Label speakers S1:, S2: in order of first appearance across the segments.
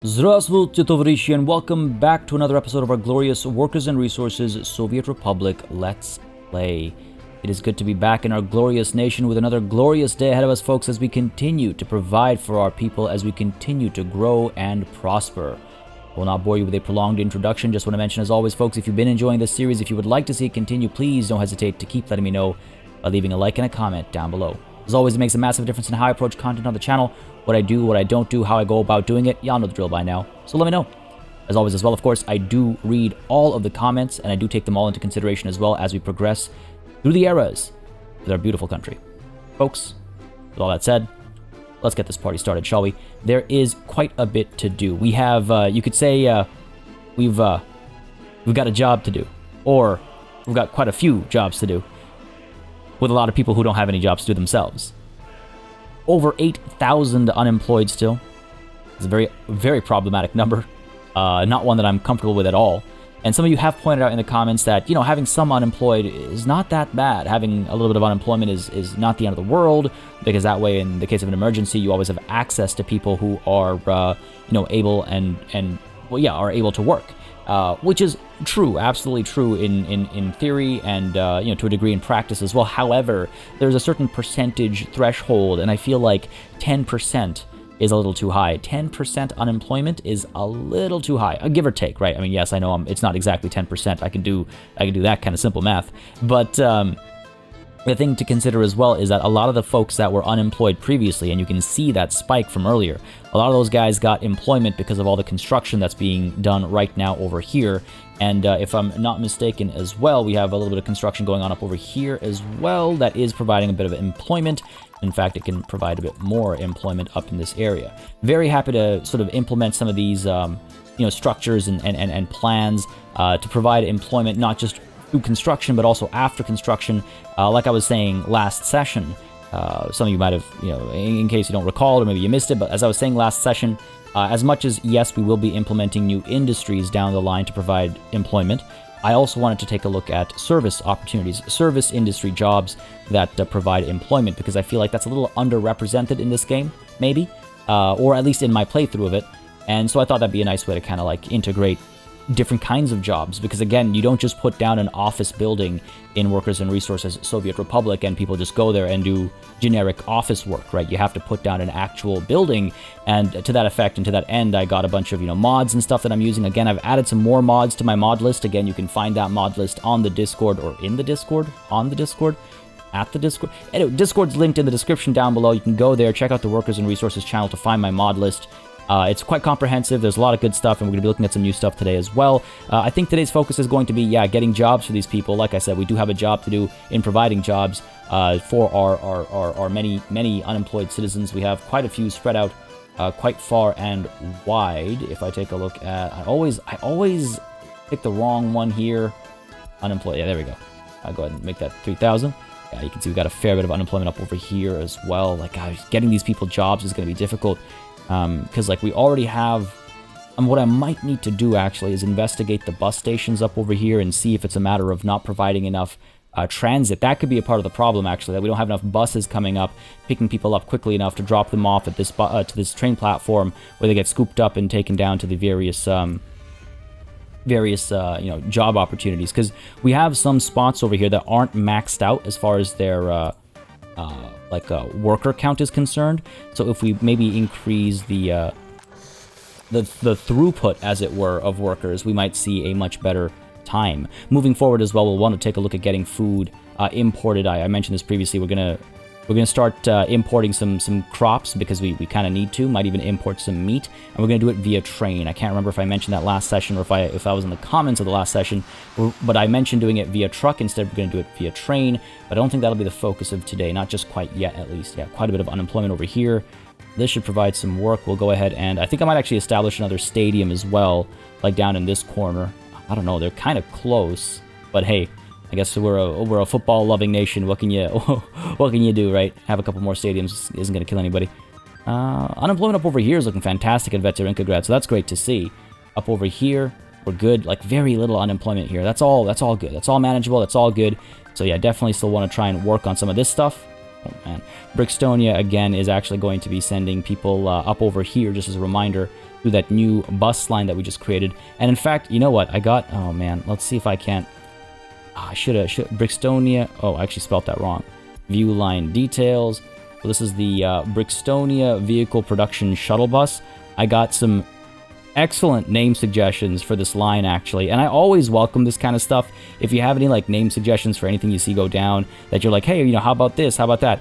S1: Здравствуйте, товарищи, and welcome back to another episode of our glorious Workers and Resources Soviet Republic Let's Play. It is good to be back in our glorious nation with another glorious day ahead of us, folks, as we continue to provide for our people, as we continue to grow and prosper. I will not bore you with a prolonged introduction. Just want to mention, as always, folks, if you've been enjoying this series, if you would like to see it continue, please don't hesitate to keep letting me know by leaving a like and a comment down below. As always, it makes a massive difference in how I approach content on the channel, what I do, what I don't do, how I go about doing it. Y'all know the drill by now, so let me know. As always as well, of course, I do read all of the comments, and I do take them all into consideration as well as we progress through the eras with our beautiful country. Folks, with all that said, let's get this party started, shall we? There is quite a bit to do. We have, you could say, we've got a job to do, or we've got quite a few jobs to do, with a lot of people who don't have any jobs to do themselves. Over 8,000 unemployed still. It's a very, very problematic number. Not one that I'm comfortable with at all. And some of you have pointed out in the comments that, you know, having some unemployed is not that bad. Having a little bit of unemployment is not the end of the world, because that way, in the case of an emergency, you always have access to people who are, you know, able well, yeah, are able to work. Which is true, absolutely true in theory and, you know, to a degree in practice as well. However, there's a certain percentage threshold, and I feel like 10% is a little too high. 10% unemployment is a little too high, give or take, right? I mean, yes, I know it's not exactly 10%. I can do that kind of simple math, but the thing to consider as well is that a lot of the folks that were unemployed previously, and you can see that spike from earlier, a lot of those guys got employment because of all the construction that's being done right now over here. And if I'm not mistaken as well, we have a little bit of construction going on up over here as well that is providing a bit of employment. In fact, it can provide a bit more employment up in this area. Very happy to sort of implement some of these you know, structures and plans to provide employment, not just through construction, but also after construction. Like I was saying last session, some of you might have, you know, in case you don't recall, or maybe you missed it, but as I was saying last session, as much as, yes, we will be implementing new industries down the line to provide employment, I also wanted to take a look at service opportunities, service industry jobs that provide employment, because I feel like that's a little underrepresented in this game, maybe, or at least in my playthrough of it. And so I thought that'd be a nice way to kind of like integrate different kinds of jobs, because again, you don't just put down an office building in Workers and Resources Soviet Republic and people just go there and do generic office work, right? You have to put down an actual building, and to that effect and to that end, I got a bunch of, you know, mods and stuff that I'm using. Again, I've added some more mods to my mod list. Again, you can find that mod list on the Discord, or in the Discord, on the Discord, at the Discord. Anyway, Discord's linked in the description down below. You can go there, check out the Workers and Resources channel to find my mod list. It's quite comprehensive. There's a lot of good stuff, and we're going to be looking at some new stuff today as well. I think today's focus is going to be, yeah, getting jobs for these people. Like I said, we do have a job to do in providing jobs for our many unemployed citizens. We have quite a few spread out quite far and wide. If I take a look at, I always pick the wrong one here. Unemployed. Yeah, there we go. I'll go ahead and make that 3,000. Yeah, you can see we've got a fair bit of unemployment up over here as well. Like, guys, getting these people jobs is going to be difficult. Because like we already have, what I might need to do actually is investigate the bus stations up over here and see if it's a matter of not providing enough transit. That could be a part of the problem actually, that we don't have enough buses coming up, picking people up quickly enough to drop them off at this to this train platform where they get scooped up and taken down to the various you know, job opportunities. Because we have some spots over here that aren't maxed out as far as their worker count is concerned. So if we maybe increase the throughput, as it were, of workers, we might see a much better time. Moving forward as well, we'll want to take a look at getting food imported. I mentioned this previously. We're gonna start importing some crops, because we kind of need to. Might even import some meat, and we're gonna do it via train. I can't remember if I mentioned that last session or if I was in the comments of the last session, but I mentioned doing it via truck instead. We're gonna do it via train, but I don't think that'll be the focus of today, not just quite yet at least. Yeah, quite a bit of unemployment over here. This should provide some work. We'll go ahead and I think I might actually establish another stadium as well, like down in this corner. I don't know, they're kind of close, but hey, I guess we're a football-loving nation. What can you do, right? Have a couple more stadiums isn't going to kill anybody. Unemployment up over here is looking fantastic at Veterinograd, so that's great to see. Up over here, we're good. Like, very little unemployment here. That's all good. That's all manageable. That's all good. So yeah, definitely still want to try and work on some of this stuff. Oh man, Brickstonia again is actually going to be sending people up over here, just as a reminder, through that new bus line that we just created. And in fact, you know what? I got, oh man, let's see if I can't, I should have, Brixtonia, oh, I actually spelled that wrong. View line details. So this is the Brixtonia Vehicle Production Shuttle Bus. I got some excellent name suggestions for this line, actually, and I always welcome this kind of stuff. If you have any like name suggestions for anything you see go down that you're like, hey, you know, how about this, how about that,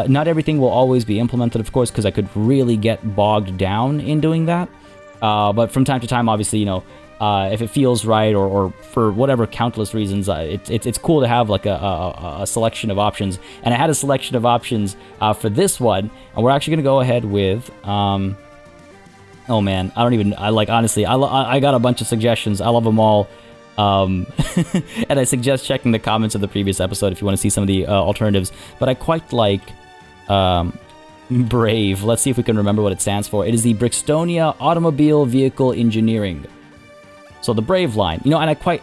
S1: not everything will always be implemented, of course, because I could really get bogged down in doing that, but from time to time, obviously, you know, if it feels right, or for whatever countless reasons, it's cool to have like a selection of options. And I had a selection of options for this one, and we're actually gonna go ahead with oh man, honestly, I got a bunch of suggestions. I love them all. And I suggest checking the comments of the previous episode if you want to see some of the alternatives. But I quite like BRAVE. Let's see if we can remember what it stands for. It is the Brixtonia Automobile Vehicle Engineering. So the BRAVE line, you know, and I quite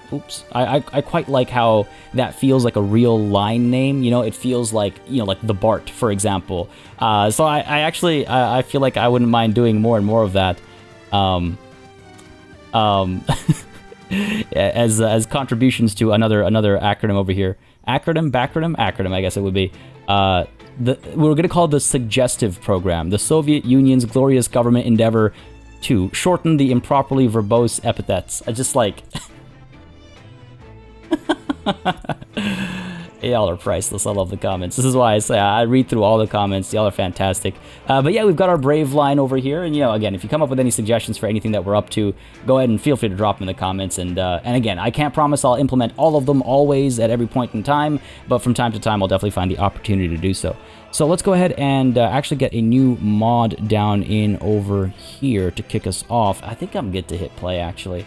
S1: like how that feels like a real line name. You know, it feels like, you know, like the BART, for example. So I actually feel like I wouldn't mind doing more and more of that. As contributions to another acronym over here. Acronym, I guess it would be. We're gonna call it the Suggestive Program, the Soviet Union's glorious government endeavor to shorten the improperly verbose epithets. I just like... Y'all are priceless. I love the comments. This is why I say I read through all the comments. Y'all are fantastic. But yeah, we've got our BRAVE line over here. And, you know, again, if you come up with any suggestions for anything that we're up to, go ahead and feel free to drop them in the comments. And again, I can't promise I'll implement all of them always at every point in time, but from time to time, I'll definitely find the opportunity to do so. So let's go ahead and actually get a new mod down in over here to kick us off. I think I'm good to hit play, actually.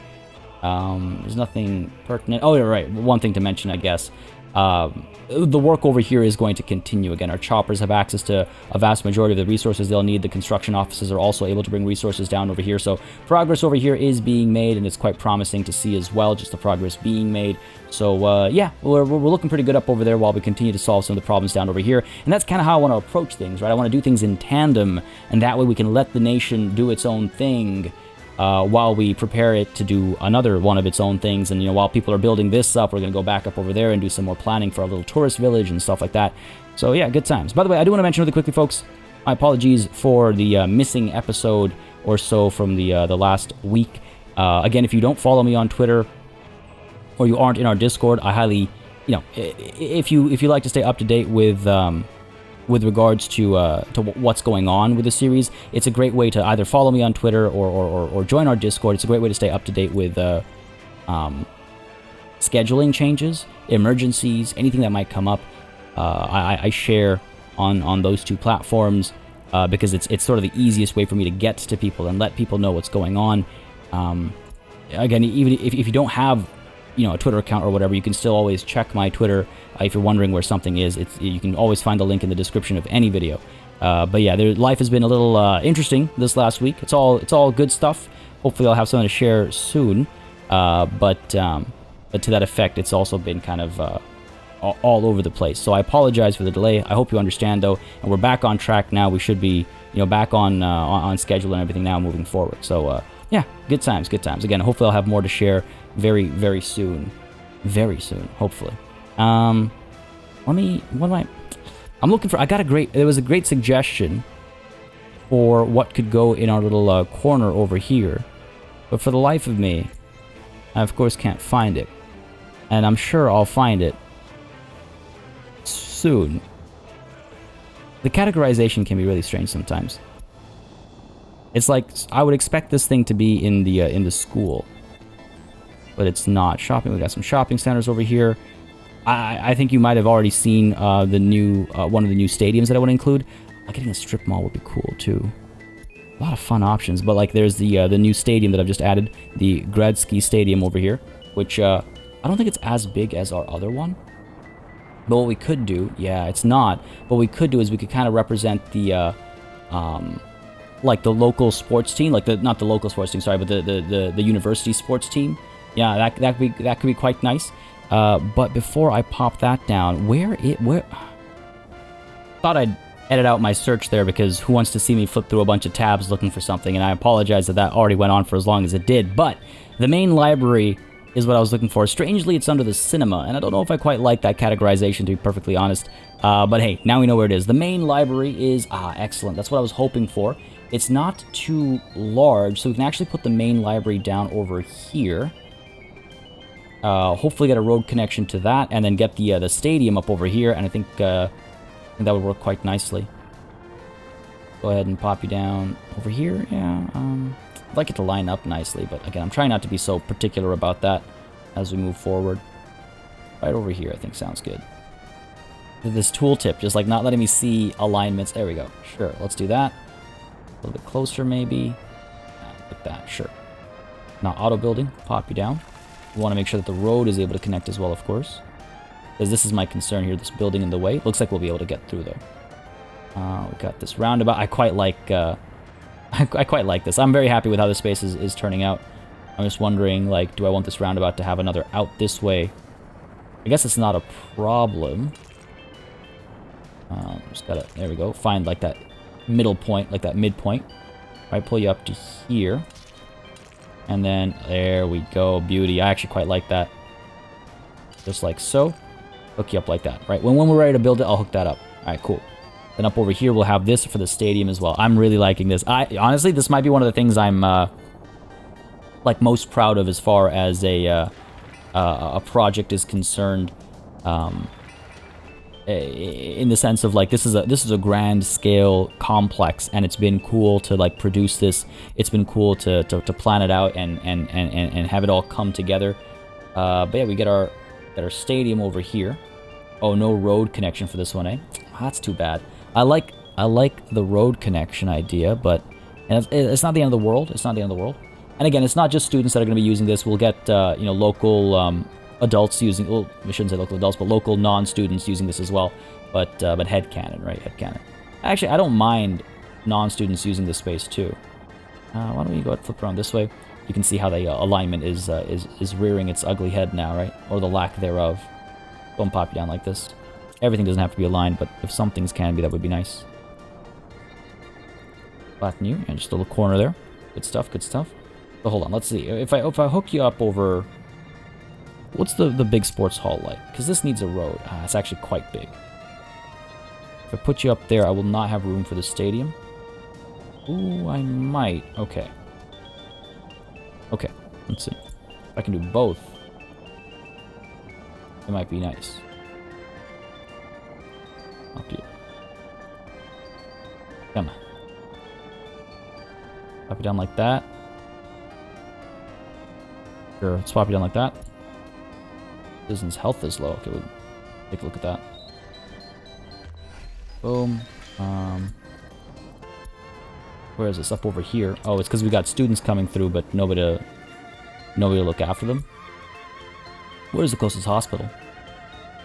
S1: There's nothing pertinent. Oh, you're right. One thing to mention, I guess. The work over here is going to continue. Again, our choppers have access to a vast majority of the resources they'll need. The construction offices are also able to bring resources down over here. So progress over here is being made, and it's quite promising to see as well, just the progress being made. So yeah, we're looking pretty good up over there while we continue to solve some of the problems down over here. And that's kind of how I want to approach things, right? I want to do things in tandem, and that way we can let the nation do its own thing while we prepare it to do another one of its own things. And, you know, while people are building this up, we're going to go back up over there and do some more planning for our little tourist village and stuff like that. So, yeah, good times. By the way, I do want to mention really quickly, folks, my apologies for the missing episode or so from the last week. Again, if you don't follow me on Twitter or you aren't in our Discord, I highly, you know, if you like to stay up to date with regards to what's going on with the series, it's a great way to either follow me on Twitter or join our Discord. It's a great way to stay up to date with scheduling changes, emergencies, anything that might come up. I share on those two platforms because it's sort of the easiest way for me to get to people and let people know what's going on. Again, even if you don't have, you know, a Twitter account or whatever, you can still always check my Twitter if you're wondering where something is. You can always find the link in the description of any video. But yeah, life has been a little interesting this last week. It's all good stuff. Hopefully, I'll have something to share soon. But to that effect, it's also been kind of all over the place. So I apologize for the delay. I hope you understand, though. And we're back on track now. We should be, you know, back on schedule and everything now moving forward. So yeah, good times, good times. Again, hopefully, I'll have more to share very, very soon. Very soon, hopefully. I'm looking for, there was a great suggestion for what could go in our little corner over here. But for the life of me, I of course can't find it. And I'm sure I'll find it soon. The categorization can be really strange sometimes. It's like, I would expect this thing to be in the school. But it's not. Shopping, we got some shopping centers over here. I think you might have already seen the new one of the new stadiums that I want to include. Getting a strip mall would be cool too. A lot of fun options, but like there's the new stadium that I've just added, the Gretzky Stadium over here, which I don't think it's as big as our other one. But what we could do, yeah, it's not. What we could do is we could kind of represent the like the local sports team, like not the local sports team, sorry, but the university sports team. Yeah, that could be quite nice. But before I pop that down, thought I'd edit out my search there because who wants to see me flip through a bunch of tabs looking for something, and I apologize that that already went on for as long as it did, but the main library is what I was looking for. Strangely, it's under the cinema, and I don't know if I quite like that categorization, to be perfectly honest, but hey, now we know where it is. The main library is, excellent, that's what I was hoping for. It's not too large, so we can actually put the main library down over here. Hopefully get a road connection to that, and then get the stadium up over here, and I think that would work quite nicely. Go ahead and pop you down over here. Yeah, I'd like it to line up nicely, but again, I'm trying not to be so particular about that as we move forward. Right over here, I think sounds good. This tooltip, just like not letting me see alignments. There we go. Sure, let's do that. A little bit closer, maybe. Like that, sure. Now, auto building, pop you down. We want to make sure that the road is able to connect as well, of course. Because this is my concern here, this building in the way. Looks like we'll be able to get through, though. We got this roundabout. I quite like this. I'm very happy with how this space is turning out. I'm just wondering, like, do I want this roundabout to have another out this way? I guess it's not a problem. Just gotta, there we go, find, like, that middle point, like that midpoint. Right, pull you up to here. And then, there we go, beauty. I actually quite like that. Just like so. Hook you up like that, right? When we're ready to build it, I'll hook that up. All right, cool. Then up over here, we'll have this for the stadium as well. I'm really liking this. Honestly, this might be one of the things I'm, like, most proud of as far as a project is concerned. In the sense of, like, this is a grand scale complex, and it's been cool to, like, produce this. It's been cool to plan it out and have it all come together. But yeah, we get our stadium over here. Oh, no road connection for this one, eh? Oh, that's too bad. I like the road connection idea, but it's not the end of the world. It's not the end of the world. And again, it's not just students that are going to be using this. We'll get you know, local adults using, well, we shouldn't say local adults, but local non-students using this as well. But headcanon, right? Headcanon. Actually, I don't mind non-students using this space too. Why don't we go ahead and flip around this way? You can see how the alignment is rearing its ugly head now, right? Or the lack thereof. Go and pop you down like this. Everything doesn't have to be aligned, but if some things can be, that would be nice. Flatten you, and just a little corner there. Good stuff, good stuff. But hold on, let's see. If I hook you up over... What's the big sports hall like? Because this needs a road. It's actually quite big. If I put you up there, I will not have room for the stadium. Ooh, I might. Okay. Okay, let's see. If I can do both, it might be nice. Up to you. Come on. Pop it down like that. Sure, let's pop it down like that. Citizen's health is low. Okay, we'll take a look at that. Boom. Where is this? Up over here. Oh, it's because we got students coming through, but nobody to look after them. Where's the closest hospital?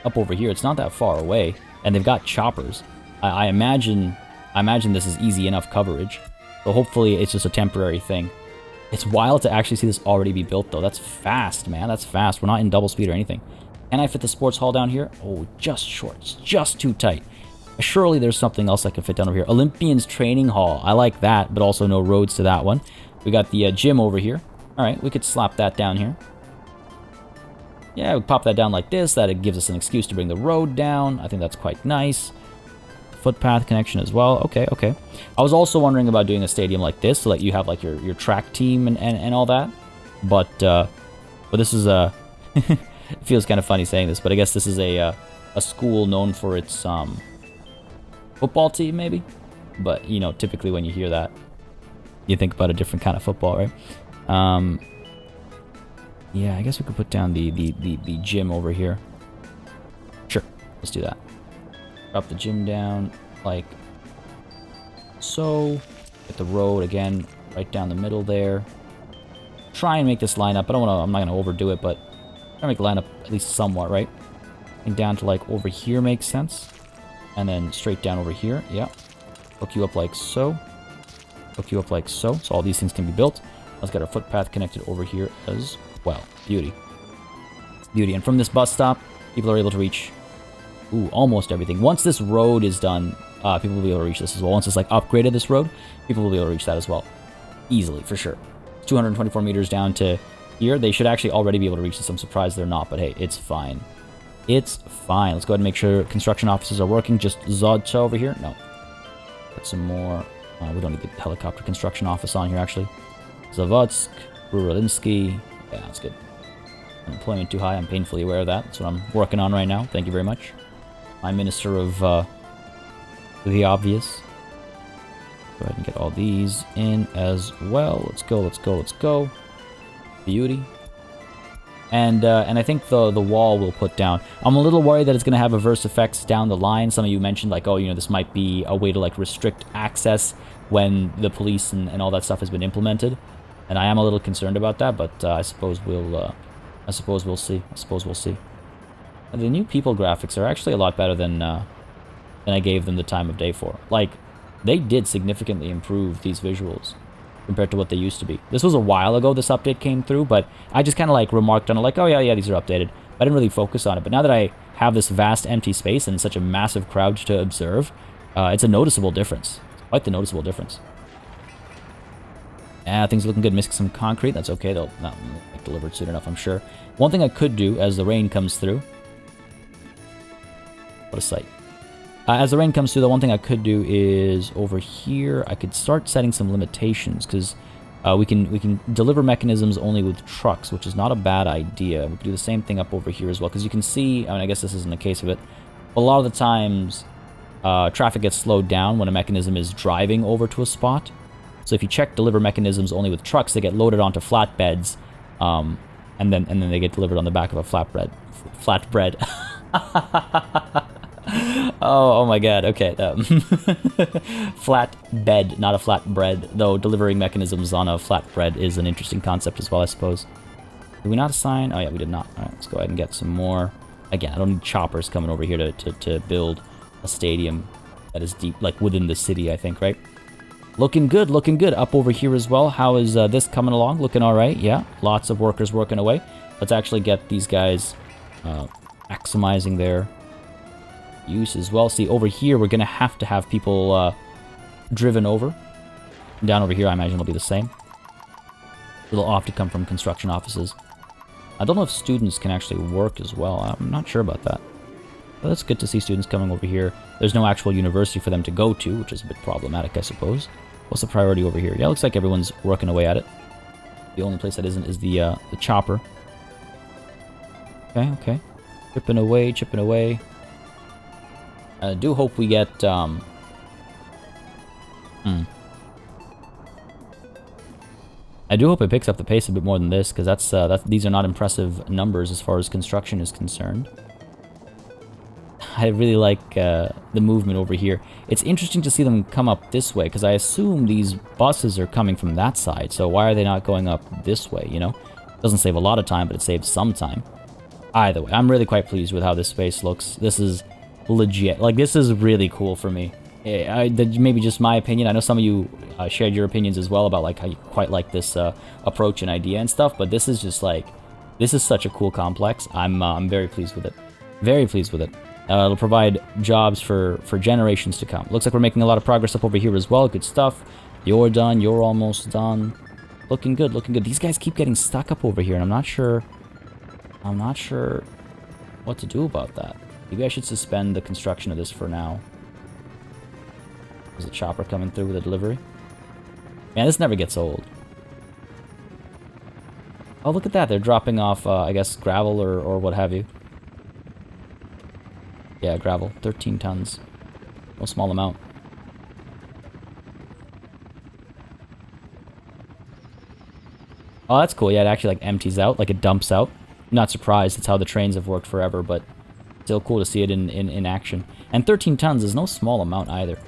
S1: Up over here. It's not that far away, and they've got choppers. I imagine this is easy enough coverage. So hopefully it's just a temporary thing. It's wild to actually see this already be built, though. That's fast, man. That's fast. We're not in double speed or anything. Can I fit the sports hall down here? Oh, just short. It's just too tight. Surely there's something else I can fit down over here. Olympians Training Hall. I like that, but also no roads to that one. We got the gym over here. All right, we could slap that down here. Yeah, we pop that down like this. That gives us an excuse to bring the road down. I think that's quite nice. Footpath connection as well. Okay, okay. I was also wondering about doing a stadium like this so that you have like your track team and all that. But this is a... it feels kind of funny saying this, but I guess this is a school known for its football team, maybe? But, you know, typically when you hear that, you think about a different kind of football, right? Yeah, I guess we could put down the gym over here. Sure, let's do that. Drop the gym down, like so. Get the road again, right down the middle there. Try and make this line up. I'm not gonna overdo it, but try to make it line up at least somewhat, right? And down to like over here makes sense. And then straight down over here, yeah. Hook you up like so. Hook you up like so. So all these things can be built. Let's get our footpath connected over here as well. Beauty. Beauty. And from this bus stop, people are able to reach, ooh, almost everything. Once this road is done, people will be able to reach this as well. Once it's like upgraded, this road, people will be able to reach that as well. Easily, for sure. 224 meters down to here. They should actually already be able to reach this. I'm surprised they're not, but hey, it's fine. It's fine. Let's go ahead and make sure construction offices are working. Just Zodcha over here. No. Put some more. We don't need the helicopter construction office on here, actually. Zavodsk, Ruralinsky. Yeah, that's good. Unemployment too high. I'm painfully aware of that. That's what I'm working on right now. Thank you very much. My minister of the obvious. Go ahead and get all these in as well. Let's go, let's go, let's go. Beauty. And I think the wall will put down. I'm a little worried that it's going to have adverse effects down the line. Some of you mentioned, like, oh, you know, this might be a way to, like, restrict access when the police and all that stuff has been implemented. And I am a little concerned about that, but I suppose we'll see. I suppose we'll see. And the new people graphics are actually a lot better than I gave them the time of day for. Like, they did significantly improve these visuals compared to what they used to be. This was a while ago this update came through, but I just kind of like remarked on it like, oh yeah, these are updated. But I didn't really focus on it. But now that I have this vast empty space and such a massive crowd to observe, it's a noticeable difference. It's quite the noticeable difference. Things are looking good. Missing some concrete. That's okay. They'll not get delivered soon enough, I'm sure. One thing I could do as the rain comes through. What a sight. As the rain comes through, the one thing I could do is over here, I could start setting some limitations because we can deliver mechanisms only with trucks, which is not a bad idea. We could do the same thing up over here as well because you can see, I mean, I guess this isn't the case of it, but a lot of the times traffic gets slowed down when a mechanism is driving over to a spot. So if you check deliver mechanisms only with trucks, they get loaded onto flatbeds, and then they get delivered on the back of a flatbread. Oh my god, okay. Flatbed, not a flatbread, though delivering mechanisms on a flatbread is an interesting concept as well, I suppose. Did we not assign? Oh yeah, we did not. Alright, let's go ahead and get some more. Again, I don't need choppers coming over here to build a stadium that is deep, like within the city, I think, right? Looking good, looking good. Up over here as well. How is this coming along? Looking alright, yeah. Lots of workers working away. Let's actually get these guys maximizing their use as well. See, over here, we're going to have people driven over. Down over here, I imagine it'll be the same. It'll off to come from construction offices. I don't know if students can actually work as well. I'm not sure about that. But that's good to see students coming over here. There's no actual university for them to go to, which is a bit problematic, I suppose. What's the priority over here? Yeah, it looks like everyone's working away at it. The only place that isn't is the chopper. Okay, okay. Chipping away, chipping away. I do hope we get, I do hope it picks up the pace a bit more than this, because these are not impressive numbers as far as construction is concerned. I really like the movement over here. It's interesting to see them come up this way, because I assume these buses are coming from that side, so why are they not going up this way, you know? It doesn't save a lot of time, but it saves some time. Either way, I'm really quite pleased with how this space looks. This is legit. Like, this is really cool for me. Maybe just my opinion. I know some of you shared your opinions as well about, like, how you quite like this approach and idea and stuff, but this is just, like, this is such a cool complex. I'm very pleased with it. Very pleased with it. It'll provide jobs for generations to come. Looks like we're making a lot of progress up over here as well. Good stuff. You're done. You're almost done. Looking good. Looking good. These guys keep getting stuck up over here, and I'm not sure what to do about that. Maybe I should suspend the construction of this for now. There's a chopper coming through with a delivery. Man, this never gets old. Oh, look at that. They're dropping off, I guess, gravel or what have you. Yeah, gravel. 13 tons. No small amount. Oh, that's cool. Yeah, it actually, like, empties out. Like, it dumps out. I'm not surprised. It's how the trains have worked forever, but still cool to see it in action. And 13 tons is no small amount either.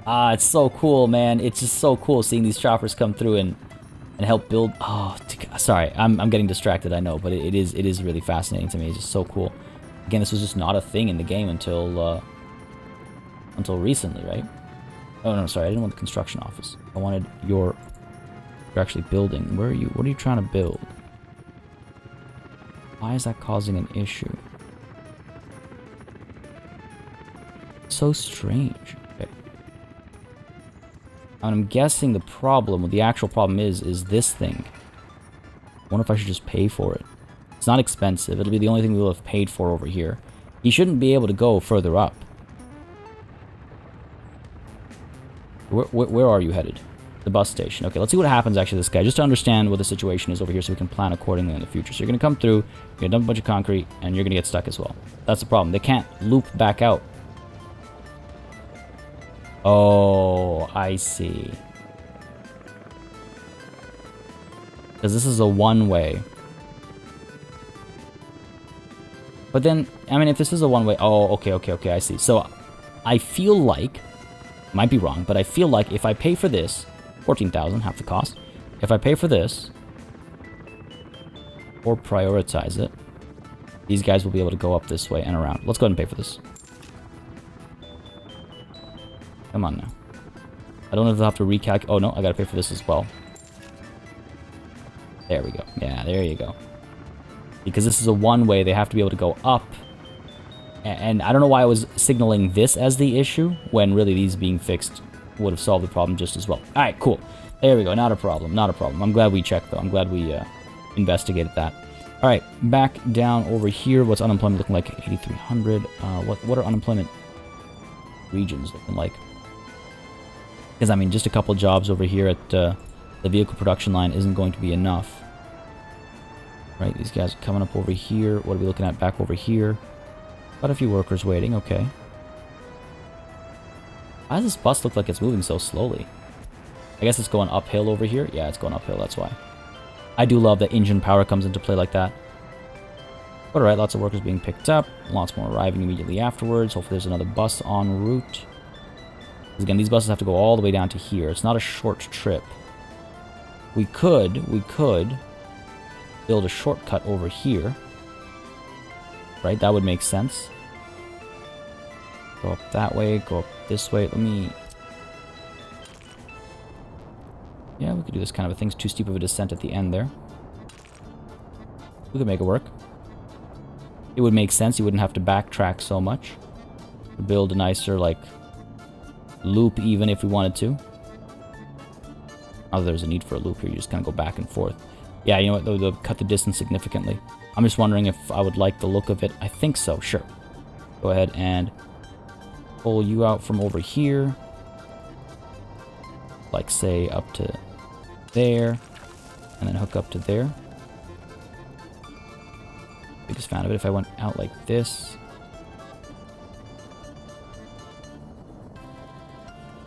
S1: Ah, it's so cool, man. It's just so cool seeing these choppers come through and help build. Oh, sorry, I'm getting distracted, I know, but it is really fascinating to me. It's just so cool. Again, this was just not a thing in the game until recently, right? Oh no, sorry, I didn't want the construction office. I wanted you're actually building. Where are you? What are you trying to build? Why is that causing an issue? so strange. Okay. And I'm guessing the problem, the actual problem is this thing. I wonder if I should just pay for it. It's not expensive. It'll be the only thing we will have paid for over here. He shouldn't be able to go further up. Where are you headed? The bus station. Okay, let's see what happens actually to this guy, just to understand what the situation is over here so we can plan accordingly in the future. So you're going to come through, you're going to dump a bunch of concrete, and you're going to get stuck as well. That's the problem. They can't loop back out. Oh, I see. Because this is a one-way. But then, I mean, if this is a one-way... Oh, okay, I see. So, I feel like... Might be wrong, but I feel like if I pay for this... 14,000, half the cost. If I pay for this... Or prioritize it... These guys will be able to go up this way and around. Let's go ahead and pay for this. Come on now. I don't know if I'll have to recalculate... Oh, no, I gotta pay for this as well. There we go. Yeah, there you go. Because this is a one-way, they have to be able to go up. And I don't know why I was signaling this as the issue, when really these being fixed would have solved the problem just as well. Alright, cool. There we go. Not a problem. Not a problem. I'm glad we checked, though. I'm glad we investigated that. Alright, back down over here. What's unemployment looking like? 8,300. What are unemployment regions looking like? Because, I mean, just a couple jobs over here at the vehicle production line isn't going to be enough. Right, these guys are coming up over here. What are we looking at back over here? Got a few workers waiting, okay. Why does this bus look like it's moving so slowly? I guess it's going uphill over here. Yeah, it's going uphill, that's why. I do love that engine power comes into play like that. But alright, lots of workers being picked up. Lots more arriving immediately afterwards. Hopefully there's another bus en route. Because again, these buses have to go all the way down to here. It's not a short trip. We could build a shortcut over here. Right, that would make sense. Go up that way, go up this way. Let me... Yeah, we could do this kind of a thing. It's too steep of a descent at the end there. We could make it work. It would make sense. You wouldn't have to backtrack so much. Build a nicer, like, loop even if we wanted to. Not that there's a need for a loop here. You just kind of go back and forth. Yeah, you know what? They'll cut the distance significantly. I'm just wondering if I would like the look of it. I think so, sure. Go ahead and pull you out from over here. Like, say, up to there. And then hook up to there. Biggest fan of it if I went out like this.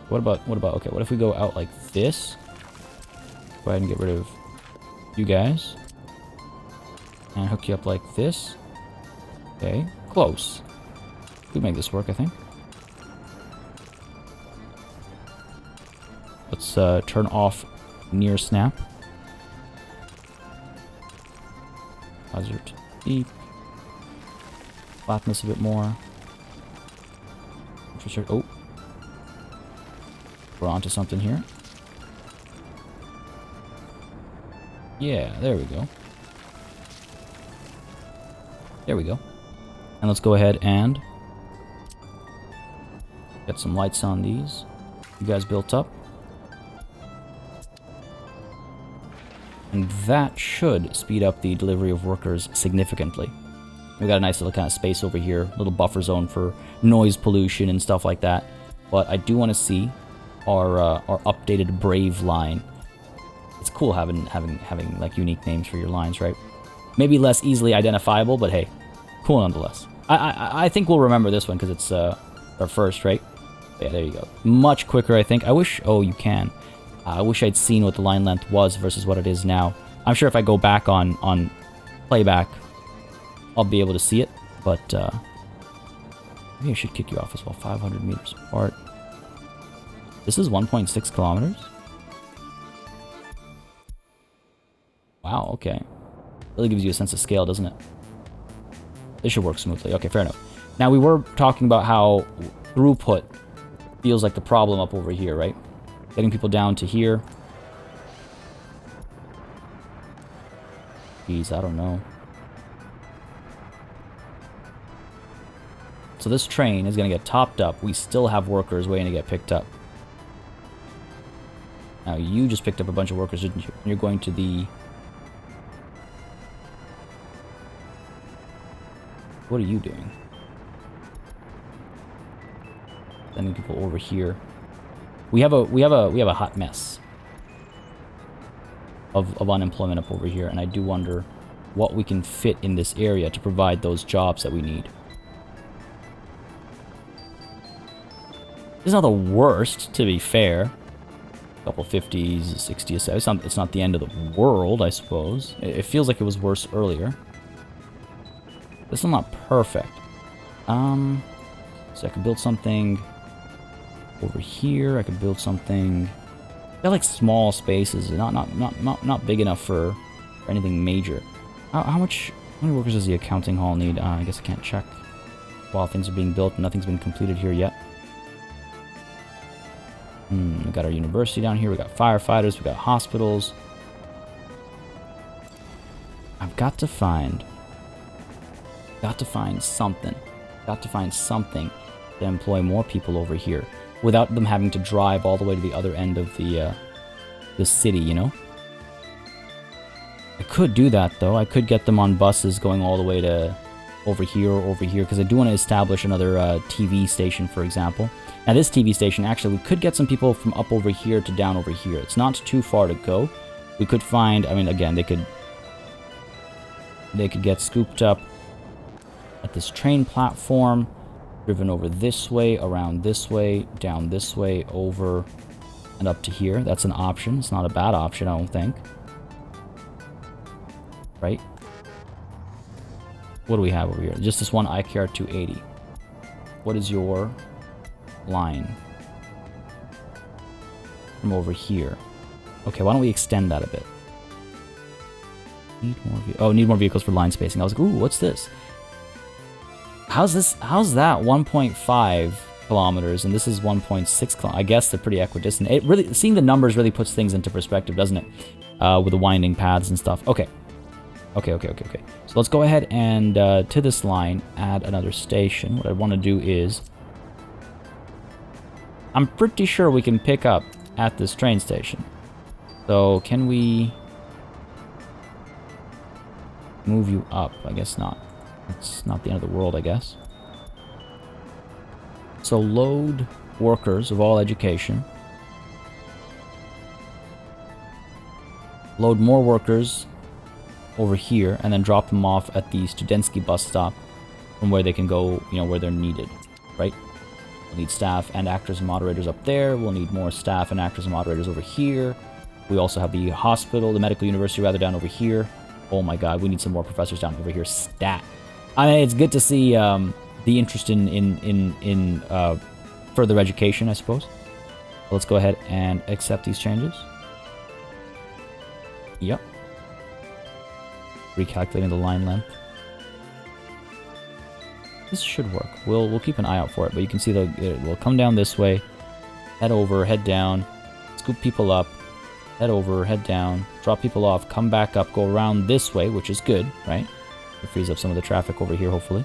S1: What about, okay, what if we go out like this? Go ahead and get rid of you guys. And hook you up like this. Okay, close. We make this work, I think. Let's turn off near snap. Hazard deep. Flatten this a bit more. Oh. We're onto something here. Yeah, there we go. There we go. And let's go ahead and get some lights on these. You guys built up. And that should speed up the delivery of workers significantly. We've got a nice little kind of space over here, little buffer zone for noise pollution and stuff like that. But I do want to see our updated Brave line. It's cool having like unique names for your lines, right? Maybe less easily identifiable, but hey, cool nonetheless. I think we'll remember this one because it's our first, right? Yeah, there you go. Much quicker, I think. I wish... Oh, you can. I wish I'd seen what the line length was versus what it is now. I'm sure if I go back on playback, I'll be able to see it, but maybe I should kick you off as well. 500 meters apart. This is 1.6 kilometers? Wow, okay. Really gives you a sense of scale, doesn't it? This should work smoothly. Okay, fair enough. Now, we were talking about how throughput feels like the problem up over here, right? Getting people down to here. Geez, I don't know. So this train is going to get topped up. We still have workers waiting to get picked up. Now, you just picked up a bunch of workers, didn't you? You're going to the... What are you doing? Sending people over here. We have a hot mess of unemployment up over here, and I do wonder what we can fit in this area to provide those jobs that we need. This is not the worst, to be fair. A couple 50s, 60s, it's not the end of the world, I suppose. It feels like it was worse earlier. This is not perfect. So I could build something over here. I could build something. Got like small spaces, not big enough for anything major. How many workers does the accounting hall need? I guess I can't check while things are being built. Nothing's been completed here yet. We got our university down here. We got firefighters. We got hospitals. I've got to find something. Got to find something to employ more people over here without them having to drive all the way to the other end of the city, you know? I could do that, though. I could get them on buses going all the way to over here or over here, because I do want to establish another TV station, for example. Now, this TV station, actually, we could get some people from up over here to down over here. It's not too far to go. We could find, I mean, again, they could get scooped up at this train platform, driven over this way, around this way, down this way, over, and up to here. That's an option. It's not a bad option, I don't think. Right? What do we have over here? Just this one IKR 280. What is your line from over here? Okay, why don't we extend that a bit? Need more vehicles for line spacing. I was like, ooh, what's this? How's that 1.5 kilometers and this is 1.6 kilometers? I guess they're pretty equidistant. It really, seeing the numbers really puts things into perspective, doesn't it? With the winding paths and stuff. Okay. So let's go ahead and to this line add another station. What I want to do is, I'm pretty sure we can pick up at this train station. So can we move you up? I guess not. It's not the end of the world, I guess. So load workers of all education. Load more workers over here, and then drop them off at the Studentsky bus stop, from where they can go, you know, where they're needed, right? We'll need staff and actors and moderators up there. We'll need more staff and actors and moderators over here. We also have the hospital, the medical university, rather, down over here. Oh my god, we need some more professors down over here. Stat. I mean, it's good to see the interest in further education, I suppose. Let's go ahead and accept these changes. Yep. Recalculating the line length. This should work. We'll keep an eye out for it, but you can see that it will come down this way, head over, head down, scoop people up, head over, head down, drop people off, come back up, go around this way, which is good, right? It frees up some of the traffic over here, hopefully.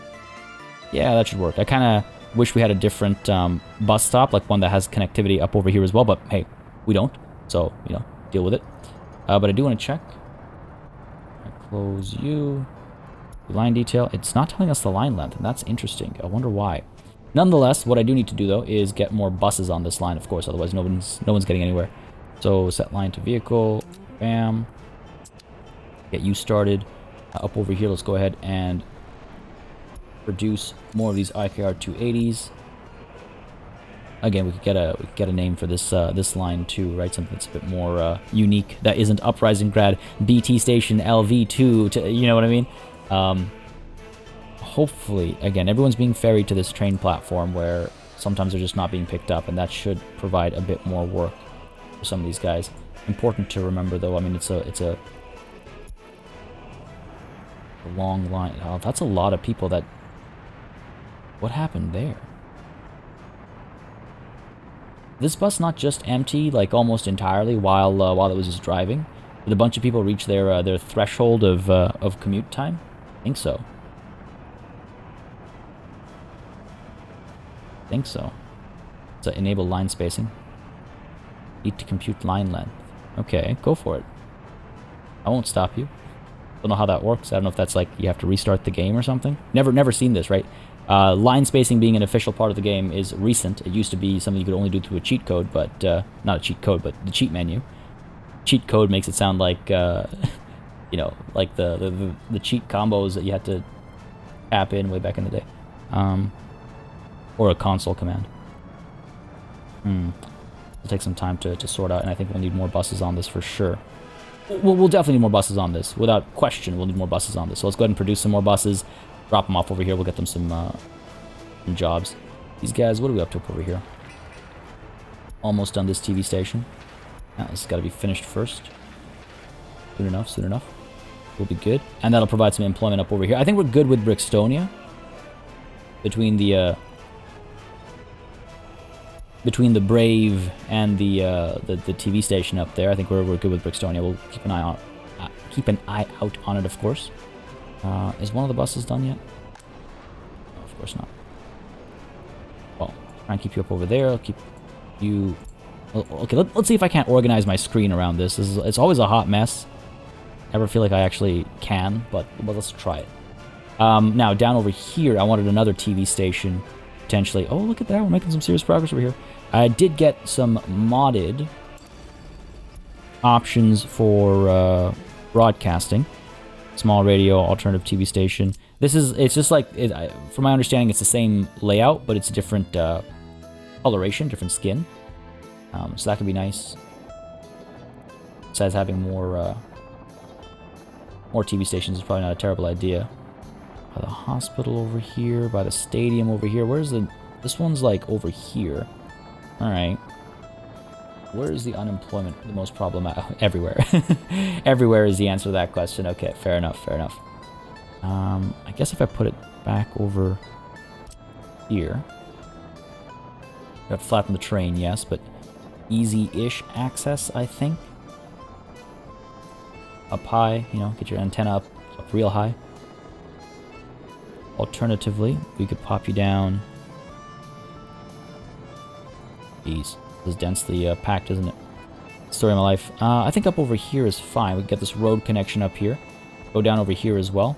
S1: Yeah, that should work. I kind of wish we had a different bus stop, like one that has connectivity up over here as well, but hey, we don't, so, you know, deal with it. But I do want to check. Close you. Line detail. It's not telling us the line length, and that's interesting. I wonder why. Nonetheless, what I do need to do, though, is get more buses on this line, of course, otherwise no one's getting anywhere. So set line to vehicle. Bam. Get you started. Up over here, let's go ahead and produce more of these IKR 280s. Again, we could get a name for this this line too, right? Something that's a bit more unique, that isn't Uprising Grad BT Station LV2. You know what I mean? Hopefully, again, everyone's being ferried to this train platform where sometimes they're just not being picked up, and that should provide a bit more work for some of these guys. Important to remember, though. I mean, it's a long line. Oh, that's a lot of people. That. What happened there? This bus not just empty, like almost entirely, while it was just driving? Did a bunch of people reach their threshold of commute time? I think so. I think so. So enable line spacing. Need to compute line length. Okay, go for it. I won't stop you. Don't know how that works. I don't know if that's like you have to restart the game or something. Never seen this, right? Line spacing being an official part of the game is recent. It used to be something you could only do through a cheat code, but not a cheat code, but the cheat menu. Cheat code makes it sound like you know, like the cheat combos that you had to tap in way back in the day, or a console command. It'll take some time to sort out, and I think we'll need more buses on this for sure. We'll definitely need more buses on this. Without question, we'll need more buses on this. So let's go ahead and produce some more buses. Drop them off over here. We'll get them some jobs. These guys, what are we up to over here? Almost done this TV station. Now, this has got to be finished first. Soon enough, soon enough. We'll be good. And that'll provide some employment up over here. I think we're good with Brixtonia. Between the Brave and the TV station up there, I think we're good with Brixtonia. We'll keep an eye out on it, of course. Is one of the buses done yet? No, of course not. Well, try and keep you up over there. I'll keep you... Okay, let's see if I can't organize my screen around this. It's always a hot mess. Never feel like I actually can, but let's try it. Now, down over here, I wanted another TV station, potentially. Oh, look at that. We're making some serious progress over here. I did get some modded options for broadcasting. Small radio, alternative TV station. It's just like, from my understanding, it's the same layout, but it's a different coloration, different skin. So that could be nice. Besides having more TV stations is probably not a terrible idea. By the hospital over here, by the stadium over here. Where's the... This one's like over here. Alright. Where is the unemployment the most problematic? Everywhere. Everywhere is the answer to that question. Okay, fair enough, fair enough. I guess if I put it back over here. You have to flatten the train, yes, but easy-ish access, I think. Up high, you know, get your antenna up real high. Alternatively, we could pop you down. Jeez, this is densely packed, isn't it? Story of my life. I think up over here is fine. We can get this road connection up here. Go down over here as well.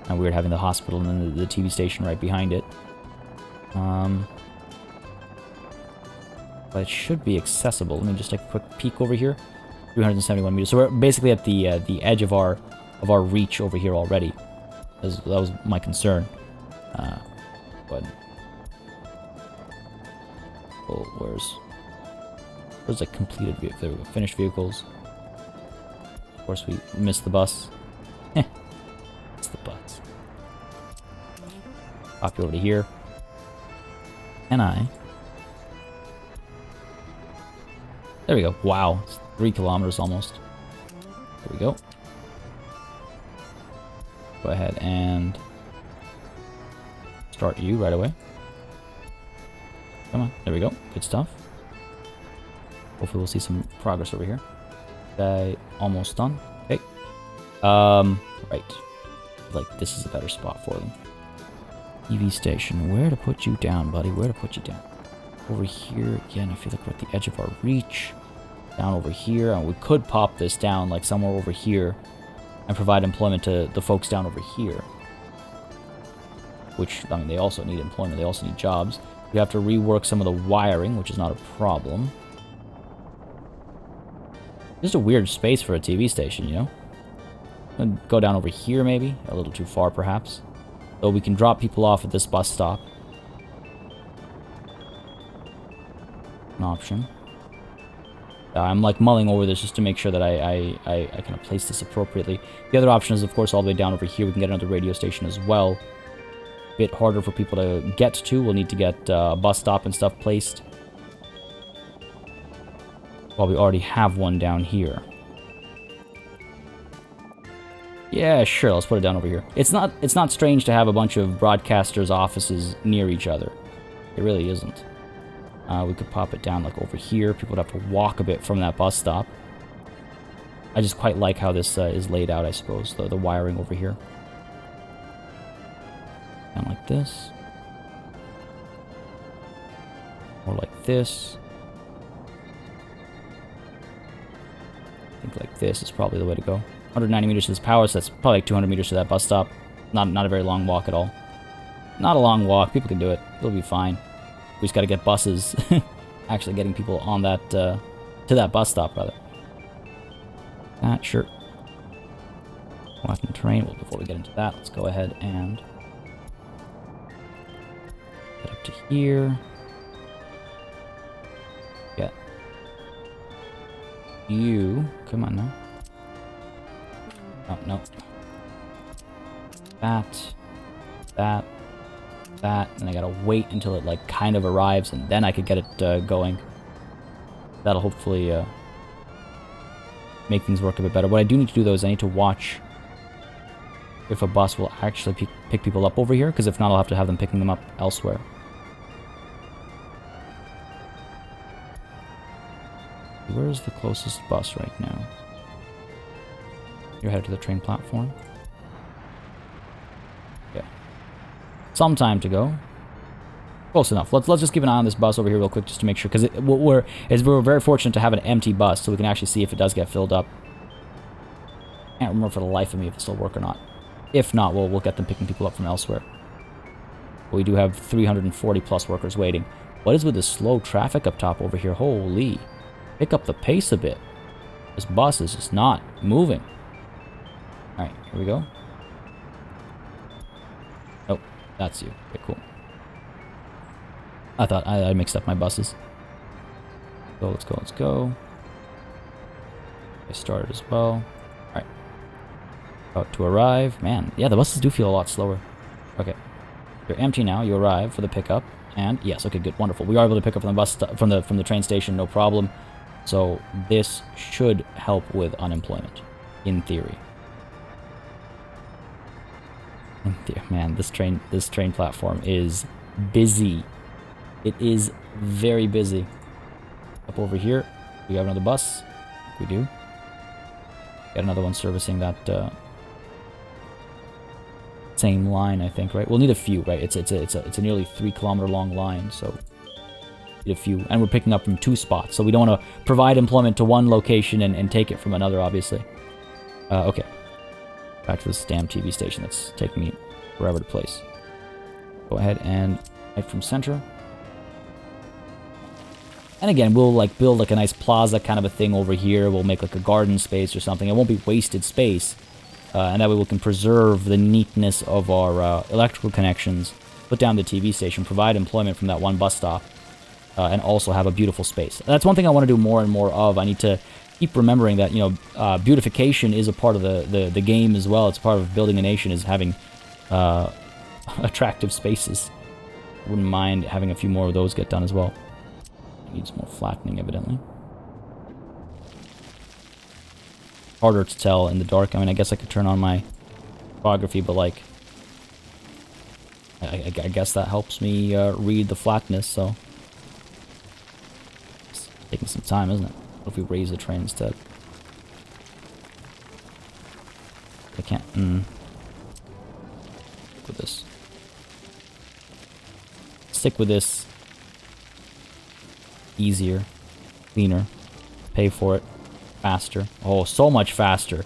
S1: And weird having the hospital and then the TV station right behind it. But it should be accessible. Let me just take a quick peek over here. 371 meters. So we're basically at the edge of our reach over here already. That was my concern. But well, where's the completed the finished vehicles? Of course, we missed the bus. It's the bus. Pop you over to here. And there we go. Wow, it's 3 kilometers almost. There we go. Go ahead and start you right away. Come on, there we go. Good stuff. Hopefully we'll see some progress over here. Okay, almost done. Okay. Right. Like this is a better spot for them. EV station. Where to put you down, buddy? Where to put you down? Over here again. I feel like we're at the edge of our reach. Down over here, and we could pop this down like somewhere over here and provide employment to the folks down over here. Which, I mean, they also need employment. They also need jobs. We have to rework some of the wiring, which is not a problem. Just a weird space for a TV station, you know? Go down over here, maybe. A little too far, perhaps. So we can drop people off at this bus stop. An option. I'm like mulling over this just to make sure that I kind of place this appropriately. The other option is, of course, all the way down over here. We can get another radio station as well. Bit harder for people to get to. We'll need to get a bus stop and stuff placed. Well, we already have one down here. Yeah, sure. Let's put it down over here. It's not strange to have a bunch of broadcasters' offices near each other. It really isn't. We could pop it down like over here. People would have to walk a bit from that bus stop. I just quite like how this is laid out, I suppose. The wiring over here. Down like this. Or like this. I think like this is probably the way to go. 190 meters to this power, so that's probably like 200 meters to that bus stop. Not a very long walk at all. Not a long walk. People can do it. It'll be fine. We just got to get buses. Actually getting people on that, to that bus stop, rather. Sure. Walking terrain. Well, before we get into that, let's go ahead and get up to here. Get you. Come on now. Oh, no. That. And I gotta wait until it, like, kind of arrives, and then I could get it going. That'll hopefully make things work a bit better. What I do need to do, though, is I need to watch if a bus will actually pick people up over here, because if not, I'll have to have them picking them up elsewhere. Where's the closest bus right now? You're headed to the train platform. Yeah. Some time to go. Close enough. Let's just keep an eye on this bus over here real quick just to make sure, because we're very fortunate to have an empty bus, so we can actually see if it does get filled up. Can't remember for the life of me if it'll still work or not. If not, we'll get them picking people up from elsewhere. But we do have 340 plus workers waiting. What is with this slow traffic up top over here? Holy. Pick up the pace a bit. This bus is just not moving. Alright, here we go. Oh, that's you. Okay, cool. I thought I mixed up my buses. So let's go. I started as well. Alright. About to arrive. Man, yeah, the buses do feel a lot slower. Okay. You're empty now. You arrive for the pickup. And, yes, okay, good. Wonderful. We are able to pick up from the bus from the train station, no problem. So this should help with unemployment, in theory. Man, this train platform is busy. It is very busy. Up over here, we have another bus. We do. Got another one servicing that same line, I think, right? We'll need a few, right? It's a nearly 3 kilometer long line, so need a few. And we're picking up from 2 spots, so we don't want to provide employment to one location and take it from another, obviously. Okay. Back to this damn TV station that's taking me forever to place. Go ahead and right from center. And again, we'll like build like a nice plaza kind of a thing over here. We'll make like a garden space or something. It won't be wasted space. And that way we can preserve the neatness of our electrical connections, put down the TV station, provide employment from that one bus stop, and also have a beautiful space. That's one thing I want to do more and more of. I need to keep remembering that, you know, beautification is a part of the game as well. It's part of building a nation, is having attractive spaces. I wouldn't mind having a few more of those get done as well. It needs more flattening, evidently. Harder to tell in the dark. I mean, I guess I could turn on my photography, but like, I guess that helps me read the flatness, so it's taking some time, isn't it? What if we raise the train instead? I can't. Stick with this. Stick with this. Easier, cleaner, pay for it, faster. Oh, so much faster.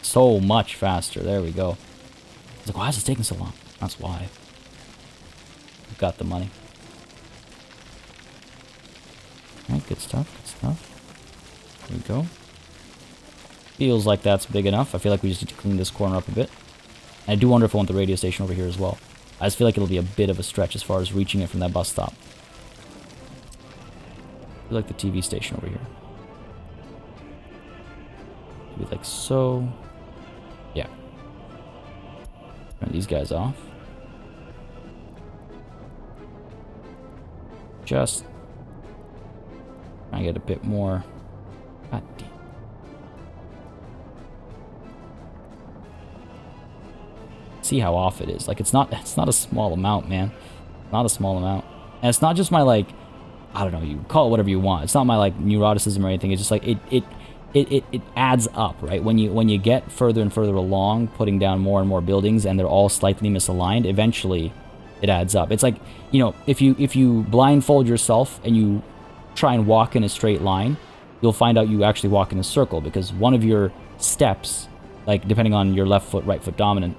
S1: So much faster. There we go. It's like, why is this taking so long? That's why. We've got the money. Alright, good stuff, good stuff. There we go. Feels like that's big enough. I feel like we just need to clean this corner up a bit. And I do wonder if I want the radio station over here as well. I just feel like it'll be a bit of a stretch as far as reaching it from that bus stop. I feel like the TV station over here. Maybe like so. Yeah. Turn these guys off. Just try and get a bit more. God damn. See how off it is. Like it's not a small amount, man. Not a small amount. And it's not just my like, I don't know, you call it whatever you want. It's not my like neuroticism or anything. It's just like it adds up, right? When you get further and further along, putting down more and more buildings, and they're all slightly misaligned, eventually it adds up. It's like, you know, if you blindfold yourself and you try and walk in a straight line, you'll find out you actually walk in a circle, because one of your steps, like depending on your left foot, right foot dominant,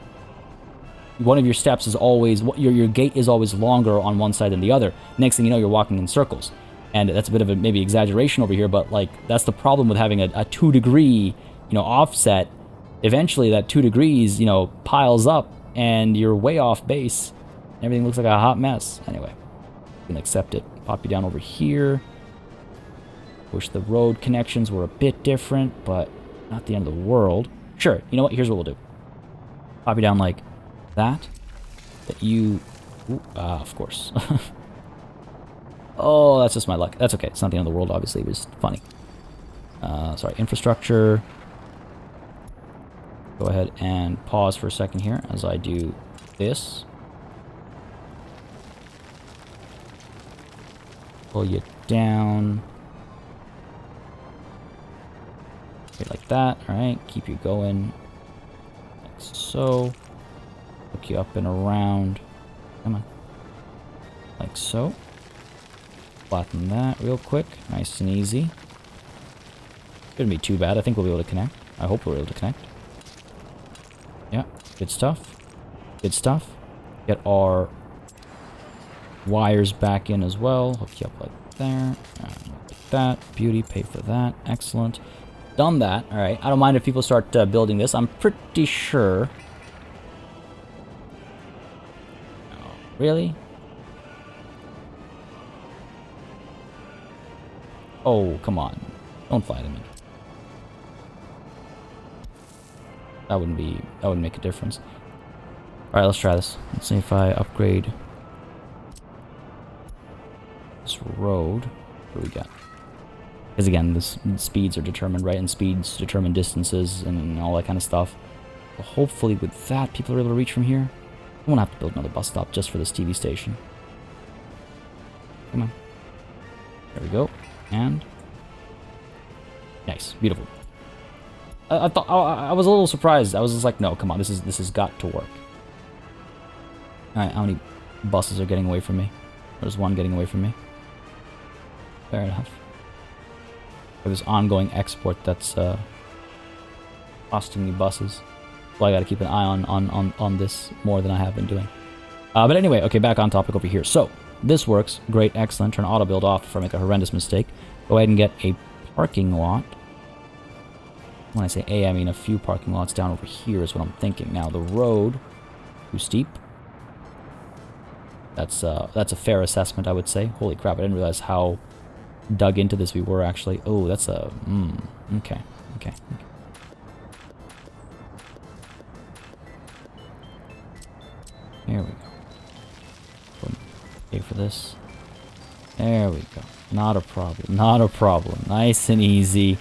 S1: one of your steps is always, your gait is always longer on one side than the other. Next thing you know, you're walking in circles. And that's a bit of a maybe exaggeration over here, but like that's the problem with having a 2 degree, you know, offset. Eventually that 2 degrees, you know, piles up and you're way off base. Everything looks like a hot mess. Anyway, you can accept it. Pop you down over here. Wish the road connections were a bit different, but not the end of the world. Sure, you know what? Here's what we'll do. Pop you down like that. That you... Ooh, of course. Oh, that's just my luck. That's okay. It's not the end of the world, obviously. It was funny. Sorry, infrastructure. Go ahead and pause for a second here as I do this. Pull you down. Okay, like that. Alright, keep you going. Like so. Hook you up and around. Come on. Like so. Flatten that real quick. Nice and easy. Shouldn't be too bad. I think we'll be able to connect. I hope we're able to connect. Yeah, good stuff. Good stuff. Get our wires back in as well. Hook you up like there. Like that. Beauty. Pay for that. Excellent. Done that. Alright. I don't mind if people start building this. I'm pretty sure. Oh, really? Oh, come on. Don't fly to me. That wouldn't make a difference. Alright, let's try this. Let's see if I upgrade this road. What do we got? Because again, the speeds are determined, right? And speeds determine distances and all that kind of stuff. So hopefully with that, people are able to reach from here. I won't have to build another bus stop just for this TV station. Come on. There we go. And nice, beautiful. I thought I was a little surprised. I was just like, no, come on, this has got to work. All right, how many buses are getting away from me? There's one getting away from me. Fair enough. For this ongoing export that's costing me buses, so I got to keep an eye on this more than I have been doing. But anyway, okay, back on topic over here. So this works, great, excellent. Turn auto build off if I make a horrendous mistake. Go ahead and get a parking lot. When I say a, I mean a few parking lots down over here is what I'm thinking. Now the road, too steep. That's a fair assessment, I would say. Holy crap! I didn't realize how dug into this we were actually. Oh, that's a okay. There we go. Pay for this. There we go. Not a problem. Not a problem. Nice and easy.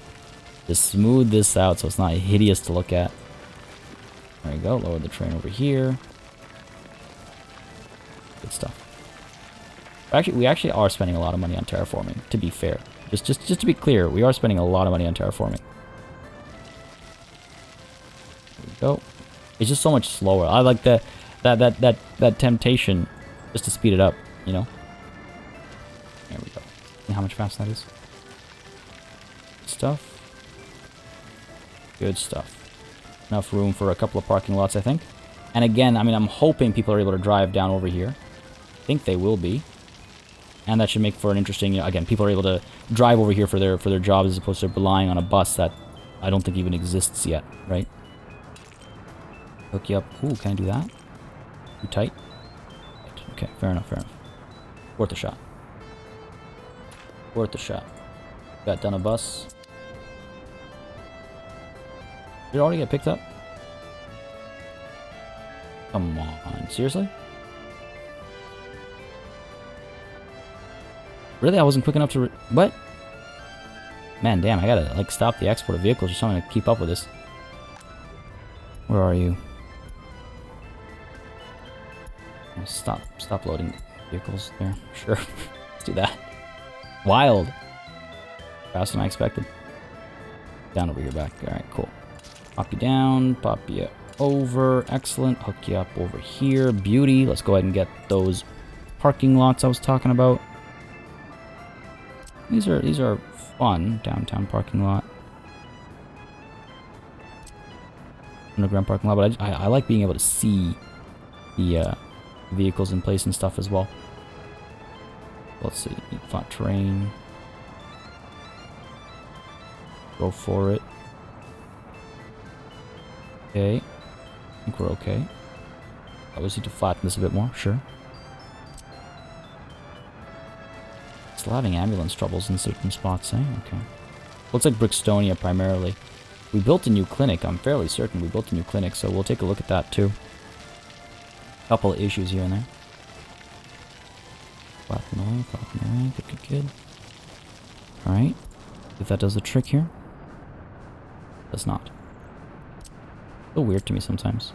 S1: Just smooth this out so it's not hideous to look at. There we go. Lower the train over here. Good stuff. Actually, we actually are spending a lot of money on terraforming, to be fair. Just to be clear, we are spending a lot of money on terraforming. There we go. It's just so much slower. I like that temptation just to speed it up, you know? There we go. See how much faster that is? Good stuff. Good stuff. Enough room for a couple of parking lots, I think. And again, I mean, I'm hoping people are able to drive down over here. I think they will be. And that should make for an interesting, you know, again, people are able to drive over here for their jobs as opposed to relying on a bus that I don't think even exists yet, right? Hook you up. Ooh, can I do that? Too tight? Okay, fair enough, fair enough. Worth a shot. Worth a shot. Got done a bus. Did it already get picked up? Come on, seriously? Really? I wasn't quick enough to... What? Man, damn, I gotta, like, stop the export of vehicles or something to keep up with this. Where are you? Stop loading vehicles there. Sure. Let's do that. Wild. Faster than I expected. Down over your back. Alright, cool. Pop you down. Pop you over. Excellent. Hook you up over here. Beauty. Let's go ahead and get those parking lots I was talking about. These are fun. Downtown parking lot. Underground parking lot, but I like being able to see the vehicles in place and stuff as well. Let's see. Flat terrain. Go for it. Okay. I think we're okay. I always need to flatten this a bit more, sure. Still having ambulance troubles in certain spots, eh? Okay. Looks like Brickstonia primarily. We built a new clinic. I'm fairly certain we built a new clinic, so we'll take a look at that too. Couple of issues here and there. Flatten away, good. Alright. If that does the trick here. Does not. So weird to me sometimes.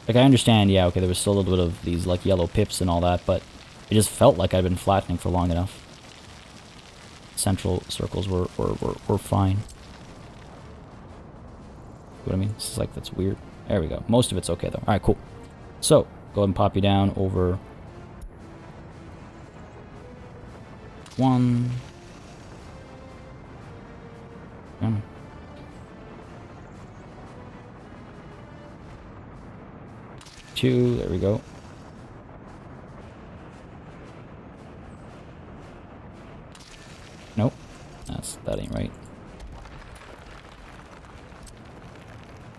S1: Like, I understand, yeah, okay, there was still a little bit of these, like, yellow pips and all that, but it just felt like I'd been flattening for long enough. Central circles were fine. What I mean? This is like, that's weird. There we go. Most of it's okay, though. Alright, cool. So, go ahead and pop you down over 1. Yeah. 2, there we go. Nope. That ain't right.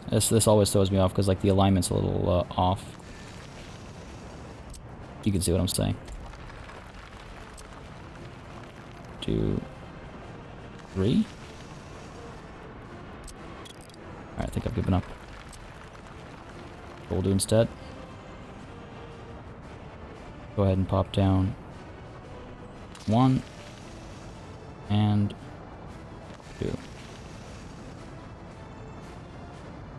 S1: This always throws me off because, like, the alignment's a little off. You can see what I'm saying. 2, 3. Alright, I think I've given up. What we'll do instead. Go ahead and pop down 1 and 2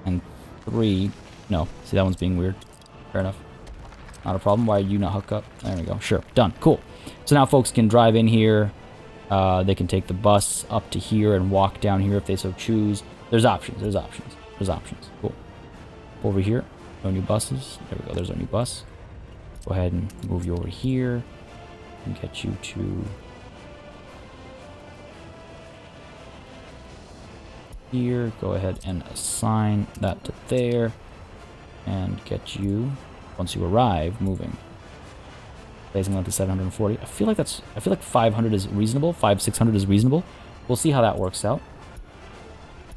S1: and 3. No, see, that one's being weird. Fair enough. Not a problem. Why do you not hook up? There we go. Sure. Done. Cool. So now folks can drive in here. They can take the bus up to here and walk down here if they so choose. There's options. There's options. There's options. Cool. Over here. No new buses. There we go. There's our new bus. Go ahead and move you over here and get you to here. Go ahead and assign that to there and get you, once you arrive, moving. Placing that to 740. I feel like 500 is reasonable. 600 is reasonable. We'll see how that works out.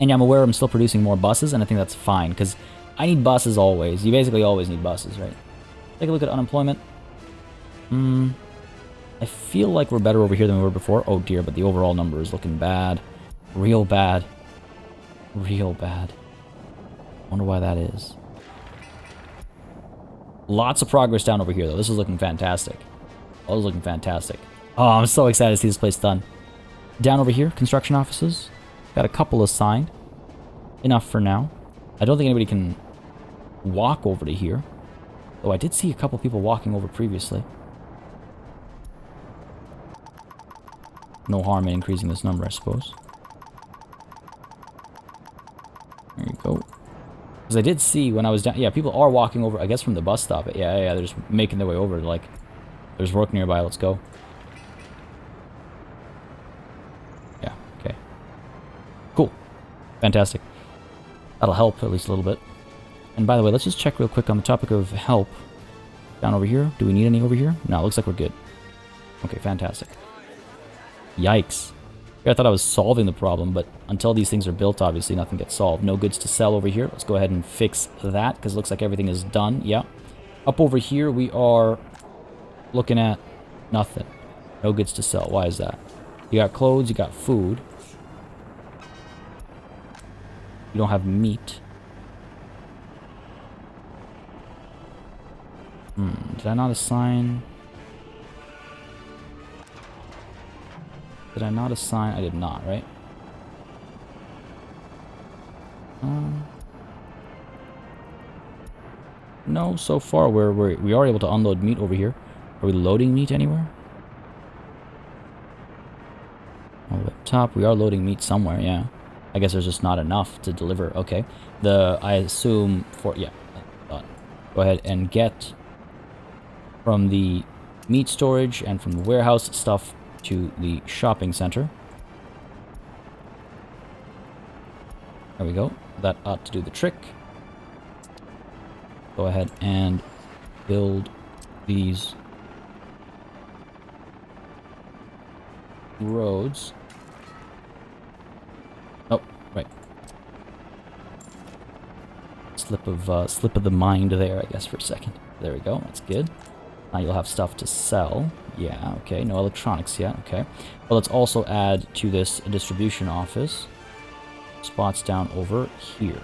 S1: And yeah, I'm aware I'm still producing more buses, and I think that's fine because I need buses always. You basically always need buses, right? Take a look at unemployment. I feel like we're better over here than we were before. Oh dear, but the overall number is looking bad. Real bad. Real bad. Wonder why that is. Lots of progress down over here, though. This is looking fantastic. Oh, this is looking fantastic. Oh, I'm so excited to see this place done. Down over here, construction offices. Got a couple assigned. Enough for now. I don't think anybody can walk over to here. Though I did see a couple people walking over previously. No harm in increasing this number, I suppose. There you go. Because I did see when I was down... Yeah, people are walking over, I guess, from the bus stop. Yeah, they're just making their way over. Like, there's work nearby. Let's go. Yeah, okay. Cool. Fantastic. That'll help at least a little bit. And by the way, let's just check real quick on the topic of help. Down over here. Do we need any over here? No, it looks like we're good. Okay, fantastic. Yikes. I thought I was solving the problem, but until these things are built, obviously nothing gets solved. No goods to sell over here. Let's go ahead and fix that, because it looks like everything is done. Yeah. Up over here, we are looking at nothing. No goods to sell. Why is that? You got clothes, you got food. You don't have meat. Did I not assign... Did I not assign? I did not, right? No, so far we are able to unload meat over here. Are we loading meat anywhere? All the way up top, we are loading meat somewhere, yeah. I guess there's just not enough to deliver. Okay. I assume for... Yeah. Go ahead and get from the meat storage and from the warehouse stuff to the shopping center. There we go. That ought to do the trick. Go ahead and build these roads. Oh, right. Slip of the mind there, I guess, for a second. There we go. That's good. Now you'll have stuff to sell. Yeah, okay. No electronics yet. Okay. Well, let's also add to this a distribution office. Spots down over here.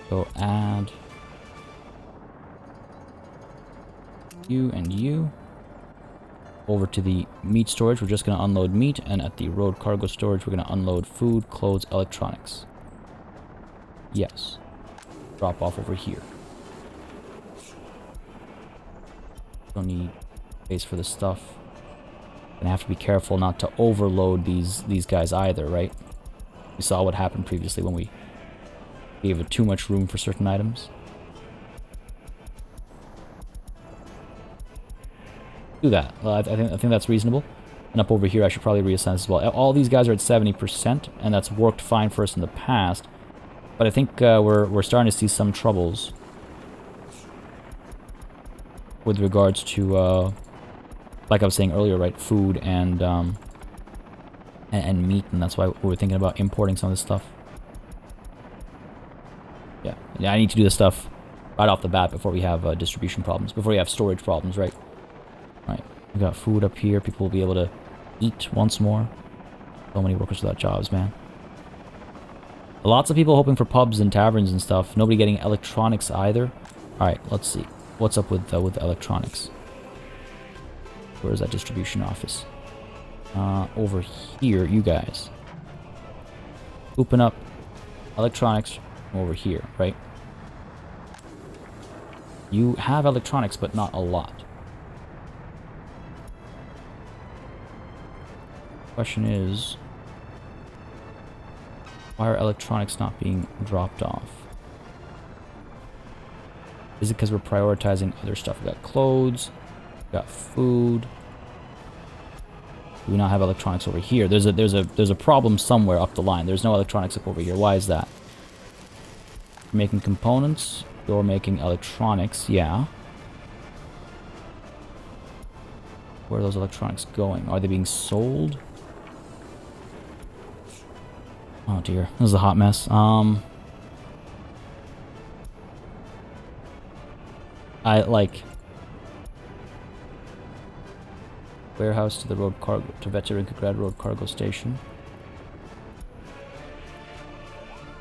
S1: Go add you and you. Over to the meat storage, we're just going to unload meat, and at the road cargo storage, we're going to unload food, clothes, electronics. Yes. Drop off over here. Don't need space for this stuff. Gonna have to be careful not to overload these guys either, right? We saw what happened previously when we gave it too much room for certain items. Do that. I think that's reasonable. And up over here, I should probably reassign this as well. All these guys are at 70%, and that's worked fine for us in the past. But I think we're starting to see some troubles with regards to, like I was saying earlier, right? Food and meat, and that's why we're thinking about importing some of this stuff. Yeah, I need to do this stuff right off the bat before we have distribution problems, before we have storage problems, right? Right, we got food up here. People will be able to eat once more. So many workers without jobs, man. Lots of people hoping for pubs and taverns and stuff. Nobody getting electronics either. All right, let's see. What's up with electronics? Where's that distribution office? Over here, you guys. Open up electronics over here, right? You have electronics, but not a lot. Question is, why are electronics not being dropped off? Is it because we're prioritizing other stuff? We got clothes, we got food. Do we not have electronics over here? There's a problem somewhere up the line. There's no electronics up over here. Why is that? You're making components. You're making electronics. Yeah. Where are those electronics going? Are they being sold? Oh dear, this is a hot mess. I like warehouse to the road cargo to Veteringrad Road Cargo Station.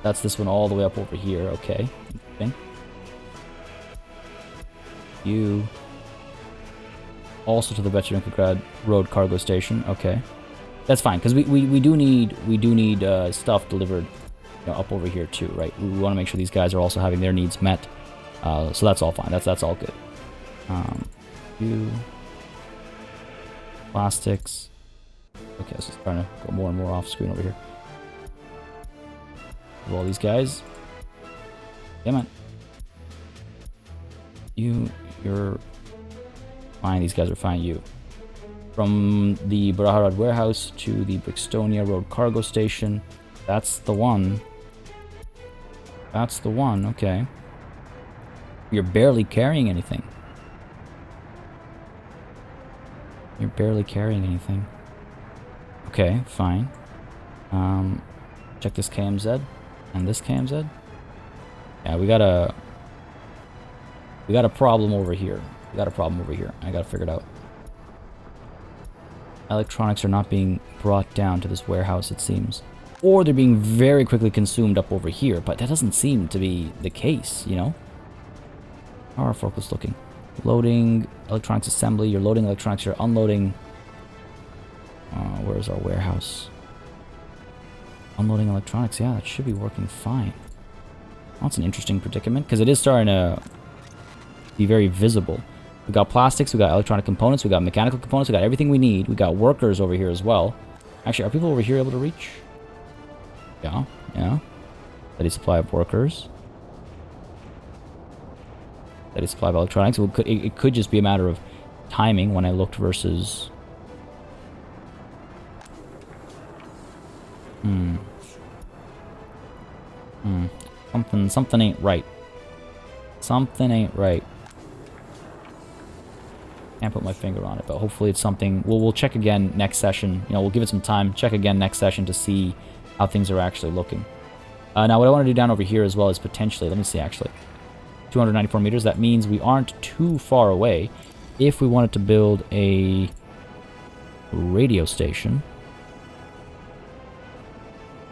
S1: That's this one all the way up over here. Okay, interesting. You also to the Veteringrad Road Cargo Station. Okay. That's fine, because we do need stuff delivered, you know, up over here too, right? We want to make sure these guys are also having their needs met, so that's all fine. That's all good. Plastics. Okay, so it's trying to go more and more off screen over here. Of all these guys. Yeah, man. You're fine. These guys are fine. You. From the Baraharad warehouse to the Brixtonia Road Cargo Station. That's the one. That's the one, okay. You're barely carrying anything. You're barely carrying anything. Okay, fine. Check this KMZ and this KMZ. Yeah, we got a problem over here. We got a problem over here. I gotta figure it out. Electronics are not being brought down to this warehouse, it seems. Or they're being very quickly consumed up over here, but that doesn't seem to be the case, you know? How are our forklifts looking? Loading electronics assembly, you're loading electronics, you're unloading... where's our warehouse? Unloading electronics, yeah, that should be working fine. That's an interesting predicament, because it is starting to be very visible. We got plastics, we got electronic components, we got mechanical components, we got everything we need. We got workers over here as well. Actually, are people over here able to reach? Yeah, yeah. Steady supply of workers. Steady supply of electronics. It could just be a matter of timing when I looked versus... Something ain't right. Something ain't right. Can't put my finger on it, but hopefully it's something... We'll check again next session. You know, we'll give it some time. Check again next session to see how things are actually looking. Now, what I want to do down over here as well is potentially... Let me see, actually. 294 meters. That means we aren't too far away. If we wanted to build a radio station...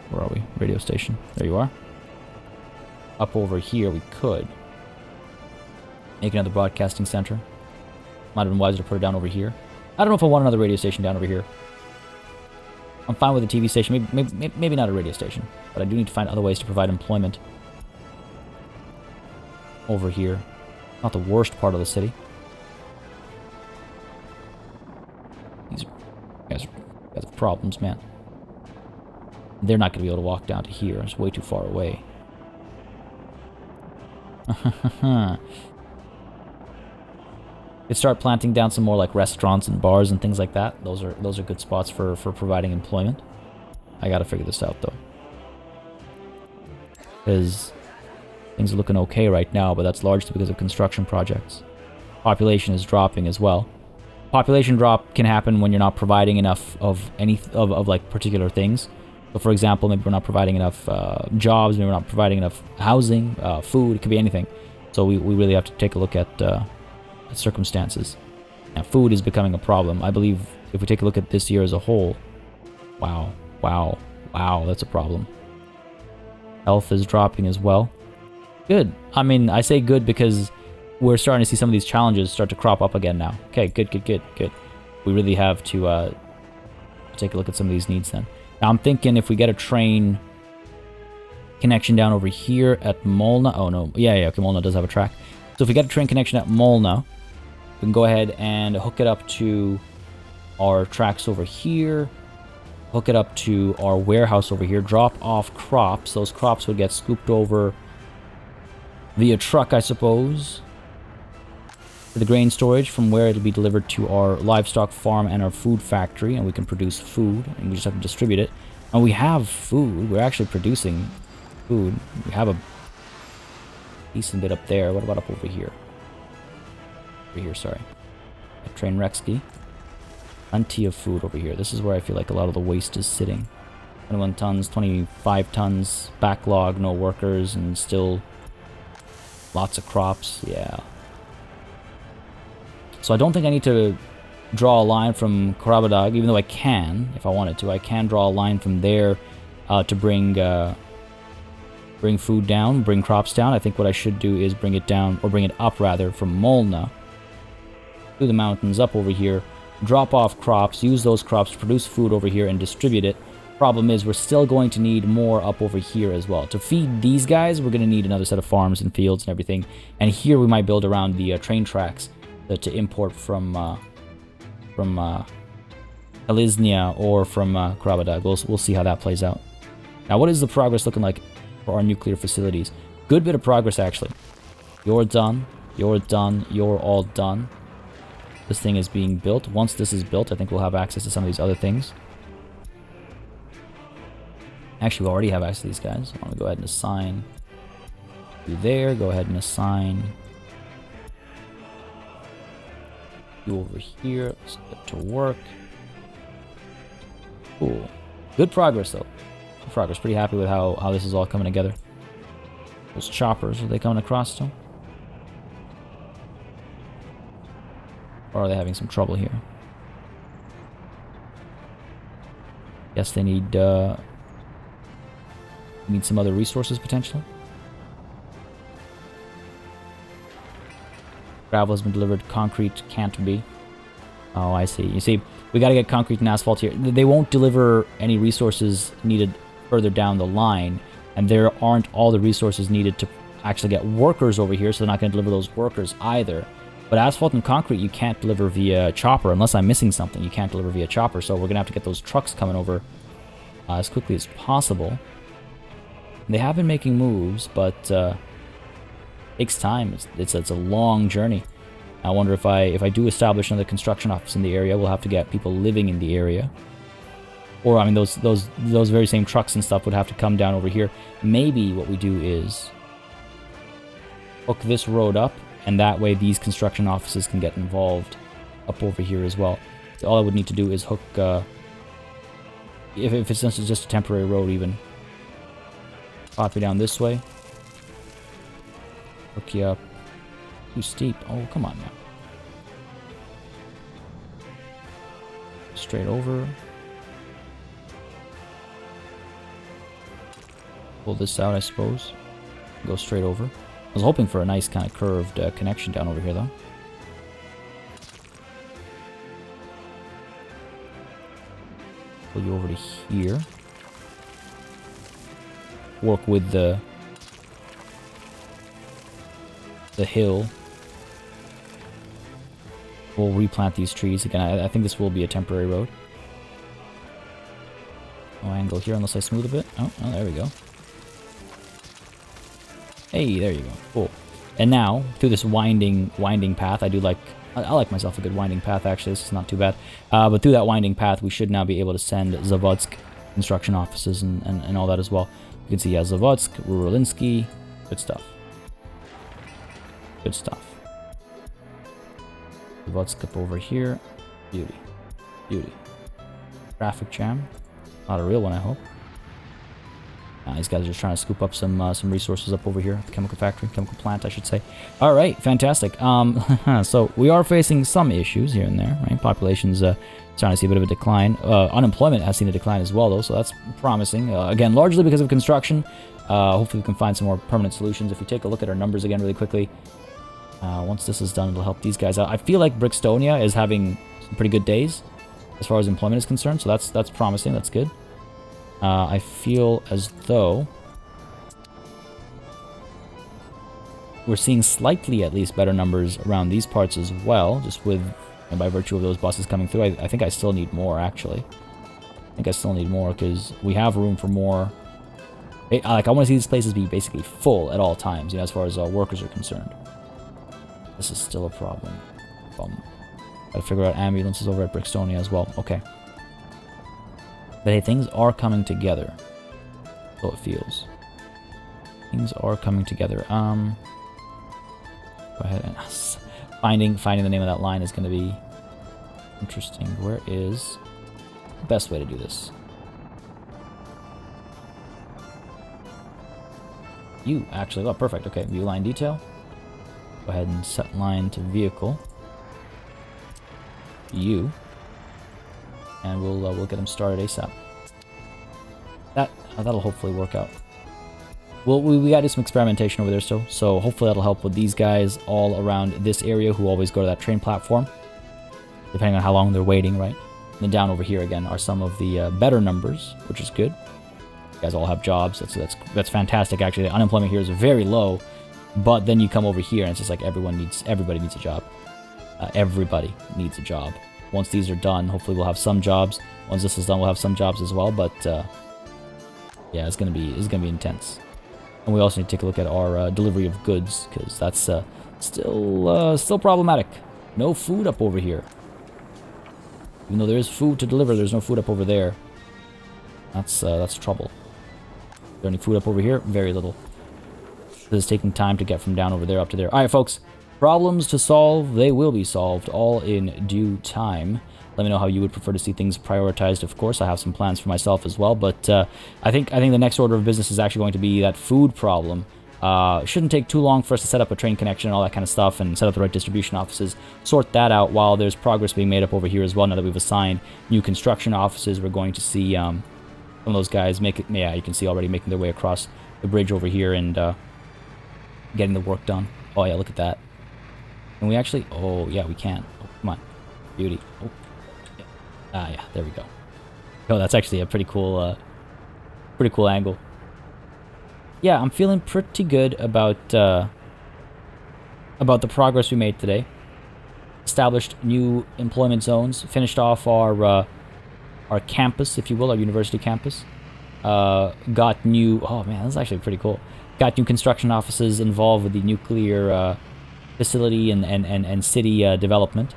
S1: Where are we? Radio station. There you are. Up over here, we could make another broadcasting center. Might have been wiser to put it down over here. I don't know if I want another radio station down over here. I'm fine with a TV station. Maybe not a radio station. But I do need to find other ways to provide employment. Over here. Not the worst part of the city. These guys have problems, man. They're not going to be able to walk down to here. It's way too far away. Could start planting down some more like restaurants and bars and things like that. Those are good spots for providing employment. I gotta figure this out though, because things are looking okay right now, but that's largely because of construction projects. Population is dropping as well. Population drop can happen when you're not providing enough of like particular things. So for example, maybe we're not providing enough jobs, maybe we're not providing enough housing, food. It could be anything. So we really have to take a look at circumstances. Now, food is becoming a problem. I believe if we take a look at this year as a whole, wow, that's a problem. Health is dropping as well. Good. I mean, I say good because we're starting to see some of these challenges start to crop up again now. Okay, good. We really have to take a look at some of these needs then. Now, I'm thinking if we get a train connection down over here at Molna. Oh, no. Yeah, okay, Molna does have a track. So if we get a train connection at Molna, we can go ahead and hook it up to our tracks over here, hook it up to our warehouse over here, drop off crops. Those crops would get scooped over via truck, I suppose, to the grain storage, from where it'll be delivered to our livestock farm and our food factory, and we can produce food, and we just have to distribute it. And we have food. We're actually producing food. We have a decent bit up there. What about up over here? Over here, sorry. At Train Rexky. Plenty of food over here. This is where I feel like a lot of the waste is sitting. 21 tons, 25 tons, backlog, no workers, and still lots of crops. Yeah. So I don't think I need to draw a line from Karabadag, even though I can, if I wanted to. I can draw a line from there to bring food down, bring crops down. I think what I should do is bring it down, or bring it up rather, from Molna through the mountains up over here, drop off crops, use those crops to produce food over here and distribute it. Problem is, we're still going to need more up over here as well. To feed these guys, we're going to need another set of farms and fields and everything. And here we might build around the train tracks to import from Aliznia or from Karabadag. We'll see how that plays out. Now, what is the progress looking like for our nuclear facilities? Good bit of progress, actually. You're done. You're done. You're all done. This thing is being built. Once this is built, I think we'll have access to some of these other things. Actually, we already have access to these guys. I want to go ahead and assign you there. Go ahead and assign you over here. Let's get to work. Cool. Good progress, though. Good progress. Pretty happy with how this is all coming together. Those choppers, are they coming across still? Or are they having some trouble here? Guess they need some other resources, potentially. Gravel has been delivered. Concrete can't be. Oh, I see. You see, we got to get concrete and asphalt here. They won't deliver any resources needed further down the line, and there aren't all the resources needed to actually get workers over here, so they're not going to deliver those workers either. But asphalt and concrete, you can't deliver via chopper. Unless I'm missing something, you can't deliver via chopper, so we're going to have to get those trucks coming over as quickly as possible. They have been making moves, but takes time. It's a long journey. I wonder if I do establish another construction office in the area, we'll have to get people living in the area. Or I mean, those very same trucks and stuff would have to come down over here. Maybe what we do is hook this road up, and that way these construction offices can get involved up over here as well. All I would need to do is hook, if it's just a temporary road even, pop you down this way, hook you up. Too steep. Oh, come on now. Straight over. Pull this out, I suppose. Go straight over. I was hoping for a nice kind of curved connection down over here, though. Pull you over to here. Work with the hill. We'll replant these trees. Again, I think this will be a temporary road. No angle here unless I smooth a bit. Oh, there we go. Hey, there you go. Cool. And now, through this winding path, I like myself a good winding path, actually. This is not too bad. But through that winding path, we should now be able to send Zavodsk construction offices and all that as well. You can see, yeah, Zavodsk, Ruralinsky. Good stuff. Good stuff. Zavodsk up over here. Beauty. Beauty. Traffic jam. Not a real one, I hope. These guys are just trying to scoop up some resources up over here. The chemical factory, chemical plant, I should say. All right, fantastic. So we are facing some issues here and there, right? Population's starting to see a bit of a decline. Unemployment has seen a decline as well, though, so that's promising. Again, largely because of construction. Hopefully we can find some more permanent solutions. If we take a look at our numbers again really quickly, once this is done, it'll help these guys out. I feel like Brixtonia is having some pretty good days as far as employment is concerned, so that's promising. That's good. I feel as though we're seeing slightly, at least, better numbers around these parts as well, just with, and by virtue of those buses coming through. I think I still need more, actually. I think I still need more, because we have room for more. Like, I want to see these places be basically full at all times, you know, as far as workers are concerned. This is still a problem. Gotta figure out ambulances over at Brixtonia as well. Okay. But hey, things are coming together. So it feels. Things are coming together. Go ahead and finding the name of that line is going to be interesting. Where is the best way to do this? You actually. Oh, perfect. Okay, view line detail. Go ahead and set line to vehicle. You. And we'll get them started ASAP. That'll hopefully work out. Well, we got to do some experimentation over there still, so hopefully that'll help with these guys all around this area who always go to that train platform, depending on how long they're waiting, right? And then down over here again are some of the better numbers, which is good. You guys all have jobs. That's fantastic. Actually, the unemployment here is very low, but then you come over here and it's just like everybody needs a job. Everybody needs a job. Once these are done, hopefully we'll have some jobs. Once this is done, we'll have some jobs as well. But yeah, it's gonna be intense. And we also need to take a look at our delivery of goods, because that's still problematic. No food up over here. Even though there is food to deliver, there's no food up over there. That's trouble. Is there any food up over here? Very little. This is taking time to get from down over there up to there. All right, folks. Problems to solve, they will be solved, all in due time. Let me know how you would prefer to see things prioritized, of course. I have some plans for myself as well, but I think the next order of business is actually going to be that food problem. Shouldn't take too long for us to set up a train connection and all that kind of stuff, and set up the right distribution offices. Sort that out while there's progress being made up over here as well. Now that we've assigned new construction offices, we're going to see some of those guys make it. Yeah, you can see already making their way across the bridge over here and getting the work done. Oh yeah, look at that. Can we actually? Oh, yeah, we can. Oh, come on. Beauty. Oh. Yeah. Yeah, there we go. Oh, that's actually a pretty cool angle. Yeah, I'm feeling pretty good about the progress we made today. Established new employment zones. Finished off our campus, if you will, our university campus. got new... Oh, man, that's actually pretty cool. Got new construction offices involved with the nuclear facility and city development.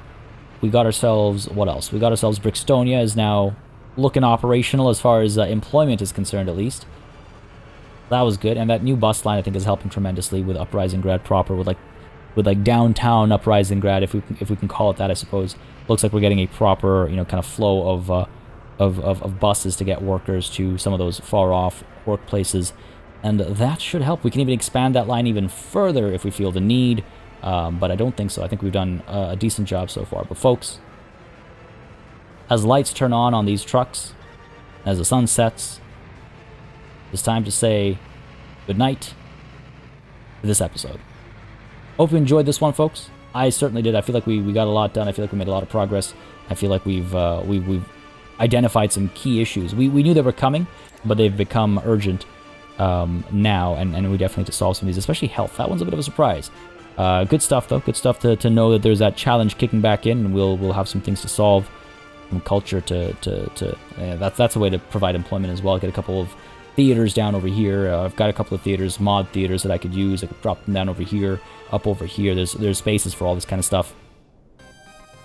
S1: We got ourselves... What else? We got ourselves Brixtonia is now looking operational as far as employment is concerned, at least. That was good. And that new bus line, I think, is helping tremendously with Uprisinggrad proper, with like downtown Uprisinggrad, if we can call it that, I suppose. Looks like we're getting a proper, you know, kind of flow of buses to get workers to some of those far-off workplaces. And that should help. We can even expand that line even further if we feel the need. But I don't think so. I think we've done a decent job so far. But folks, as lights turn on these trucks, as the sun sets, it's time to say goodnight for this episode. Hope you enjoyed this one, folks. I certainly did. I feel like we got a lot done. I feel like we made a lot of progress. I feel like we've identified some key issues. We knew they were coming, but they've become urgent now, and we definitely need to solve some of these, especially health. That one's a bit of a surprise. Good stuff, though. Good stuff to know that there's that challenge kicking back in, and we'll have some things to solve. From culture that's a way to provide employment as well. Get a couple of theaters down over here. I've got a couple of theaters, mod theaters that I could use. I could drop them down over here, up over here. There's spaces for all this kind of stuff.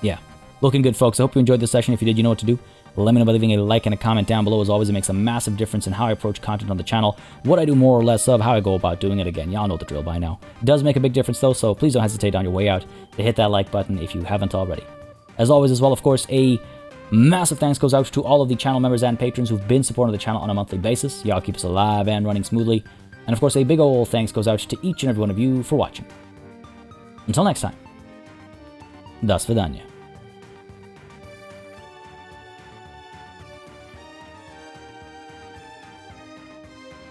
S1: Yeah, looking good, folks. I hope you enjoyed this session. If you did, you know what to do. Let me know by leaving a like and a comment down below. As always, it makes a massive difference in how I approach content on the channel, what I do more or less of, how I go about doing it. Again, y'all know the drill by now. It does make a big difference, though, so please don't hesitate on your way out to hit that like button if you haven't already. As always, as well, of course, a massive thanks goes out to all of the channel members and patrons who've been supporting the channel on a monthly basis. Y'all keep us alive and running smoothly. And of course, a big ol' thanks goes out to each and every one of you for watching. Until next time, das vidanya.